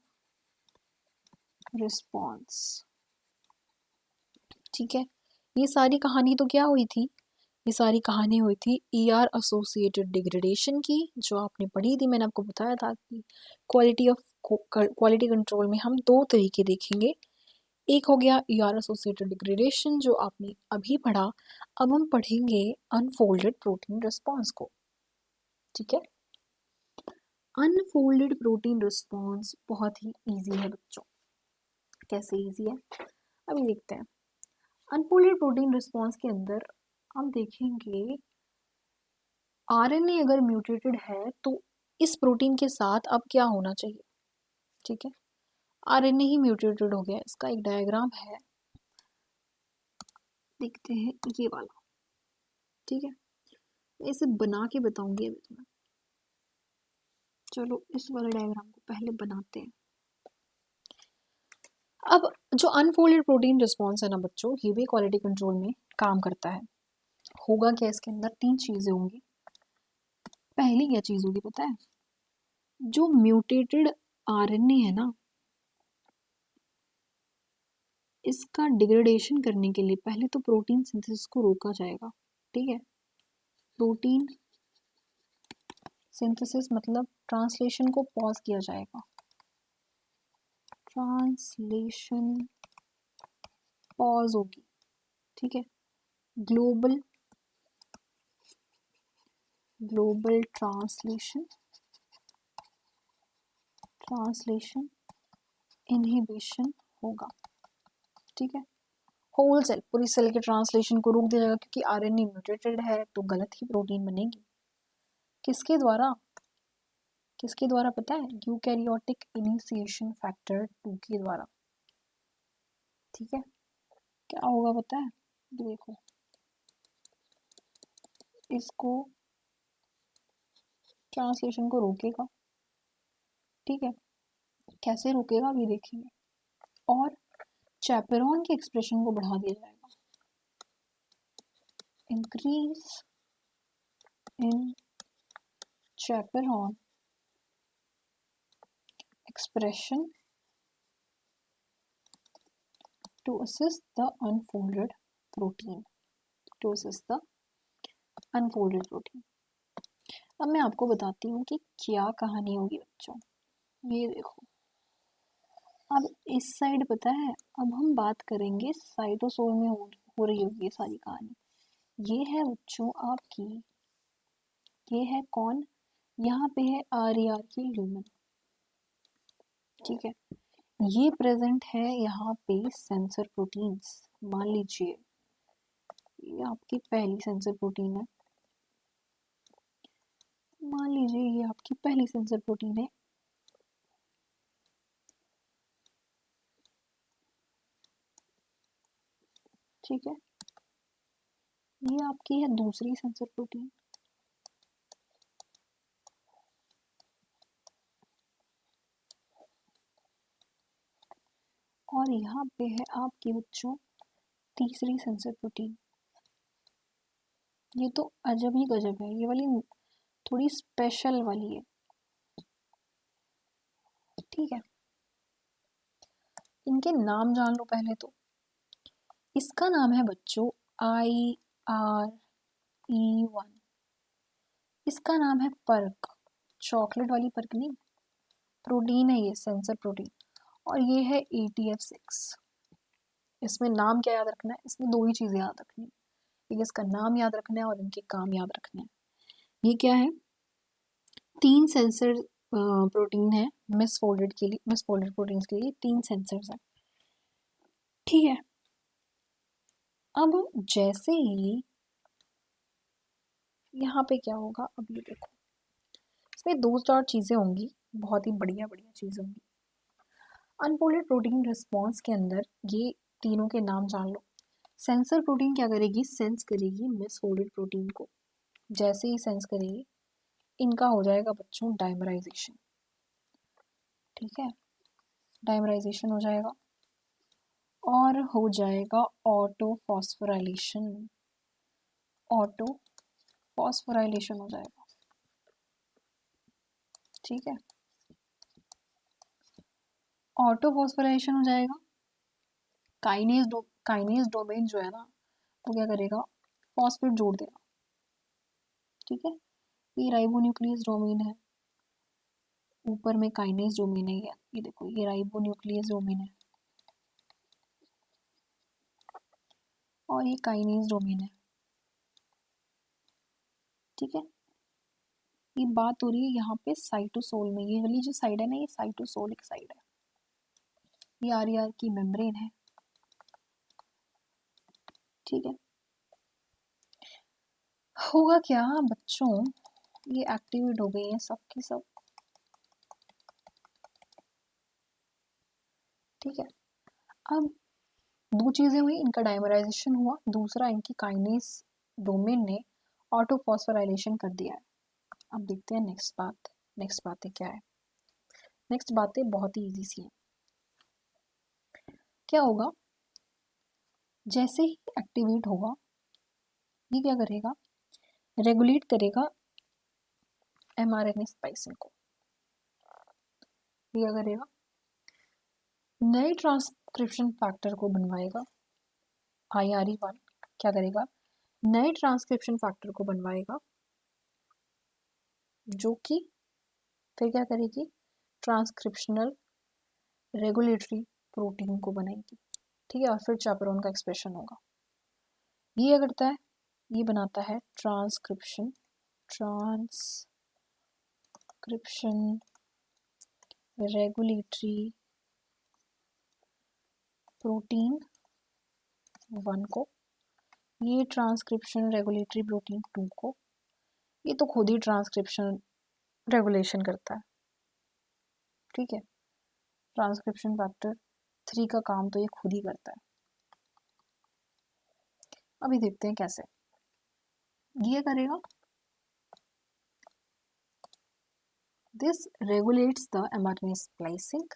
रिस्पॉन्स, ठीक है। ये सारी कहानी तो क्या हुई थी, ये सारी कहानी हुई थी ER एसोसिएटेड डिग्रेडेशन की, जो आपने पढ़ी थी। मैंने आपको बताया था कि क्वालिटी कंट्रोल में हम दो तरीके देखेंगे, एक हो गया ER एसोसिएटेड डिग्रेडेशन जो आपने अभी पढ़ा, अब हम पढ़ेंगे अनफोल्डेड प्रोटीन रिस्पॉन्स को, ठीक है। अनफोल्डेड प्रोटीन रिस्पॉन्स बहुत ही इजी है बच्चों। कैसे इजी है अभी देखते हैं। अनफोल्डेड प्रोटीन रिस्पॉन्स के अंदर हम देखेंगे RNA अगर म्यूटेटेड है तो इस प्रोटीन के साथ अब क्या होना चाहिए, ठीक है। RNA ही म्यूटेटेड हो गया, इसका एक डायग्राम है, देखते हैं ये वाला, ठीक है। मैं इसे बना के बताऊंगी अभी तुम्हें। चलो इस वाले डायग्राम को पहले बनाते हैं। अब जो अनफोल्डेड प्रोटीन रिस्पॉन्स है ना बच्चों, ये भी क्वालिटी कंट्रोल में काम करता है। होगा क्या, इसके अंदर तीन चीजें होंगी। पहली क्या चीज होगी पता है, जो म्यूटेटेड RNA है ना, इसका डिग्रेडेशन करने के लिए पहले तो प्रोटीन सिंथेसिस को रोका जाएगा, ठीक है। प्रोटीन सिंथेसिस मतलब ट्रांसलेशन को पॉज किया जाएगा, ट्रांसलेशन पॉज होगी, ठीक है। ग्लोबल ग्लोबल ट्रांसलेशन इनहिबिशन होगा। ठीक है, होल सेल, पूरी सेल के ट्रांसलेशन को रोक दिया जाएगा, क्योंकि आरएनए म्यूटेटेड है तो गलत ही प्रोटीन बनेगी। किसके द्वारा? किसके द्वारा पता है? यूकैरियोटिक इनिशिएशन फैक्टर 2 के द्वारा। ठीक है, क्या होगा पता है? देखो, इसको ट्रांसलेशन को रोकेगा। ठीक है, कैसे रोकेगा अभी देखेंगे। और चैपेरॉन के एक्सप्रेशन को बढ़ा दिया जाएगा। Increase in chaperone expression to assist the unfolded protein, to assist the unfolded protein। अब मैं आपको बताती हूँ कि क्या कहानी होगी बच्चों। ये देखो, अब इस साइड पता है, अब हम बात करेंगे साइटोसोल में हो रही होगी ये सारी कहानी। ये है बच्चों आपकी, ये है कौन? यहाँ पे है आर की ल्यूमेन। ठीक है, ये प्रेजेंट है यहाँ पे सेंसर प्रोटीन्स। मान लीजिए ये आपकी पहली सेंसर प्रोटीन है, मान लीजिए ये आपकी पहली सेंसर प्रोटीन है। ठीक है, ये आपकी है दूसरी सेंसर प्रोटीन। और यहाँ पे है आपकी बच्चों तीसरी सेंसर प्रोटीन। ये तो अजब ही गजब है, ये वाली थोड़ी स्पेशल वाली है। ठीक है, इनके नाम जान लो पहले तो। इसका नाम है बच्चों IRE1। इसका नाम है पर्क, चॉकलेट वाली पर्क नहीं, प्रोटीन है ये, सेंसर प्रोटीन। और ये है ATF6। इसमें नाम क्या याद रखना है? इसमें दो ही चीज़ें याद रखनी है, एक इसका नाम याद रखना है और इनके काम याद रखने हैं। ये क्या है? 3 सेंसर प्रोटीन है मिसफोल्डेड के लिए, मिसफोल्डेड प्रोटीन्स के लिए 3 सेंसर्स हैं। ठीक है, अब जैसे ही यहाँ पे क्या होगा, अब ये देखो, इसमें 2 चीज़ें होंगी, बहुत ही बढ़िया बढ़िया चीज़ें होंगी। अनफोल्डेड प्रोटीन रिस्पॉन्स के अंदर ये तीनों के नाम जान लो। सेंसर प्रोटीन क्या करेगी? सेंस करेगी मिसफोल्डेड प्रोटीन को। जैसे ही सेंस करेगी, इनका हो जाएगा बच्चों डाइमराइजेशन। ठीक है, डाइमराइजेशन हो जाएगा और हो जाएगा ऑटो फॉस्फोराइलेशन। ऑटो फॉस्फोराइलेशन हो जाएगा। ठीक है, ऑटो फॉस्फोराइलेशन हो जाएगा। काइनेज डोमेन जो है ना, वो क्या करेगा? फॉस्फेट जोड़ देगा। ठीक है, ये राइबोन्यूक्लियस डोमेन है, ऊपर में काइनेज डोमेन है। ये देखो, ये राइबोन्यूक्लियस डोमेन है और ये काइनेज डोमेन है। ठीक है, ये बात हो रही है यहाँ पे साइटोसोल में। ये वाली जो साइड है ना, ये साइटोसोलिक साइड है। ये आर की मेम्ब्रेन है। ठीक है, होगा क्या बच्चों, ये एक्टिवेट हो गई है सब की सब। ठीक है, अब 2 चीज़ें हुई, इनका डाइमराइजेशन हुआ, दूसरा इनकी काइनेज डोमेन ने ऑटो फॉस्फोराइलेशन कर दिया है। अब देखते हैं नेक्स्ट बातें क्या है। नेक्स्ट बातें बहुत ही इजी सी हैं। क्या होगा? जैसे ही एक्टिवेट होगा, ये क्या करेगा? रेगुलेट करेगा mRNA स्पाइसिंग को। ये क्या करेगा? नए ट्रांसक्रिप्शन फैक्टर को बनवाएगा। IRE1 क्या करेगा? नए ट्रांसक्रिप्शन फैक्टर को बनवाएगा, जो कि फिर क्या करेगी? ट्रांसक्रिप्शनल रेगुलेटरी प्रोटीन को बनाएगी। ठीक है, और फिर चैपेरोन का एक्सप्रेशन होगा। ये क्या करता है, ये बनाता है ट्रांसक्रिप्शन रेगुलेटरी प्रोटीन 1 को, ये ट्रांसक्रिप्शन रेगुलेटरी प्रोटीन 2 को, ये तो खुद ही ट्रांसक्रिप्शन रेगुलेशन करता है, ठीक है। ट्रांसक्रिप्शन फैक्टर 3 का काम तो ये खुद ही करता है। अभी देखते हैं कैसे ये करेगा। This regulates the mRNA splicing,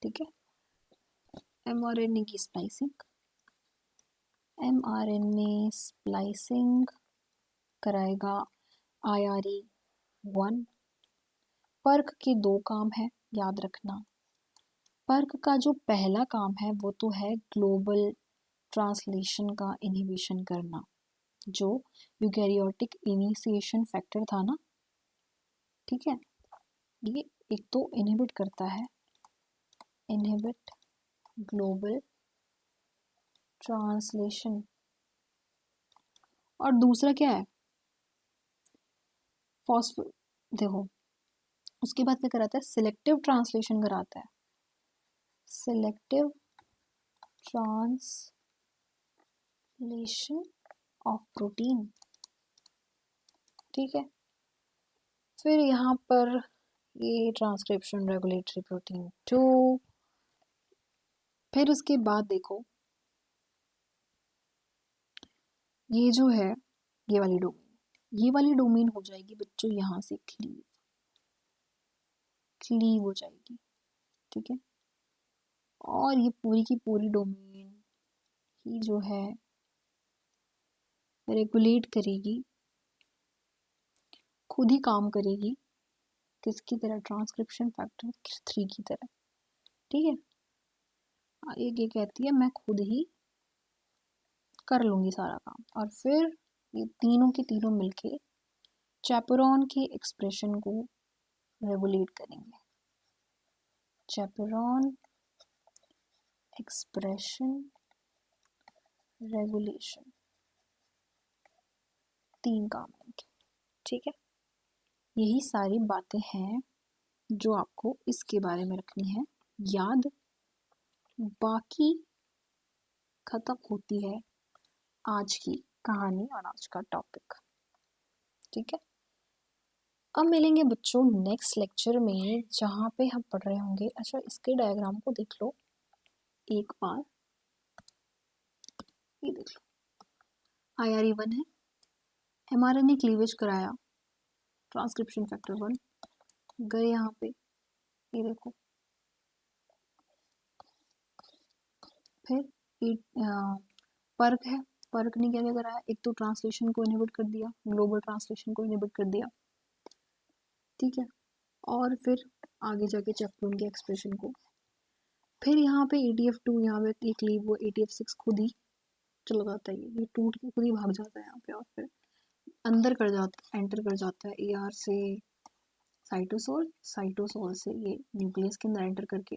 ठीक है, mRNA की स्प्लाइसिंग, mRNA स्प्लाइसिंग कराएगा IRE1। पर्क के 2 काम है, याद रखना। पर्क का जो पहला काम है वो तो है ग्लोबल ट्रांसलेशन का इनहिबिशन करना, जो यूकैरियोटिक इनिशिएशन फैक्टर था ना, ठीक है। ये एक तो इनहिबिट करता है, इनहिबिट ग्लोबल ट्रांसलेशन, और दूसरा क्या है, फॉस्फो, देखो उसके बाद क्या कराता है, सिलेक्टिव ट्रांसलेशन कराता है, सिलेक्टिव ट्रांसलेशन ऑफ प्रोटीन, ठीक है। फिर यहाँ पर ये ट्रांसक्रिप्शन रेगुलेटरी प्रोटीन 2, फिर उसके बाद देखो ये जो है ये वाली डोमेन हो जाएगी बच्चों यहाँ से क्लीव हो जाएगी, ठीक है। और ये पूरी की पूरी डोमेन ही जो है रेगुलेट करेगी, खुद ही काम करेगी, किसकी तरह, ट्रांसक्रिप्शन फैक्टर 3 की तरह, ठीक है। एक ये कहती है मैं खुद ही कर लूँगी सारा काम, और फिर ये तीनों के तीनों मिलके चैपेरॉन के एक्सप्रेशन को रेगुलेट करेंगे, चैपेरॉन एक्सप्रेशन रेगुलेशन, 3 काम होंगे, ठीक है। यही सारी बातें हैं जो आपको इसके बारे में रखनी है याद, बाकी खत्म होती है आज की कहानी और आज का टॉपिक, ठीक है। अब मिलेंगे बच्चों नेक्स्ट लेक्चर में, जहाँ पे हम पढ़ रहे होंगे, अच्छा इसके डायग्राम को देख लो एक बार, ये देख लो, IRE1 है, mRNA क्लीवेज कराया, ट्रांसक्रिप्शन फैक्टर 1 गए यहाँ पे, ये देखो, फिर पर्क है, पर्क ने क्या क्या कराया, एक तो ट्रांसलेशन को इनहिबिट कर दिया, ग्लोबल ट्रांसलेशन को इनहिबिट कर दिया, ठीक है। और फिर आगे जाके चैप्टर के एक्सप्रेशन को, फिर यहाँ पे ATF2, यहाँ पे एक लीव, वो ATF6 खुद ही चला जाता है, ये टूट के खुद ही भाग जाता है यहाँ पे, और फिर अंदर एंटर कर जाता है AR से साइटोसोल, साइटोसोल से ये न्यूक्लियस के अंदर एंटर करके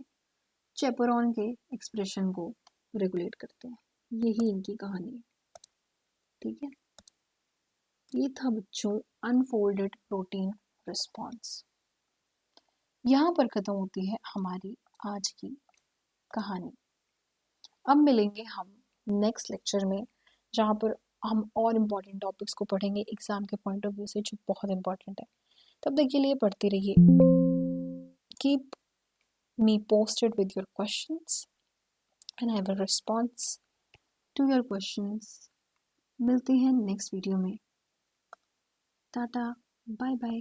चैपेरॉन के एक्सप्रेशन को रेगुलेट करते हैं। यही इनकी कहानी है, ठीक है। ये था बच्चों अनफोल्डेड प्रोटीन रिस्पॉन्स। यहाँ पर खत्म होती है हमारी आज की कहानी। अब मिलेंगे हम नेक्स्ट लेक्चर में, जहाँ पर हम और इम्पोर्टेंट टॉपिक्स को पढ़ेंगे एग्जाम के पॉइंट ऑफ व्यू से, जो बहुत इम्पोर्टेंट है। तब तक के लिए पढ़ते रहिए। Keep me posted with your questions and I will respond to your questions. मिलते हैं नेक्स्ट वीडियो में। Tata, bye bye.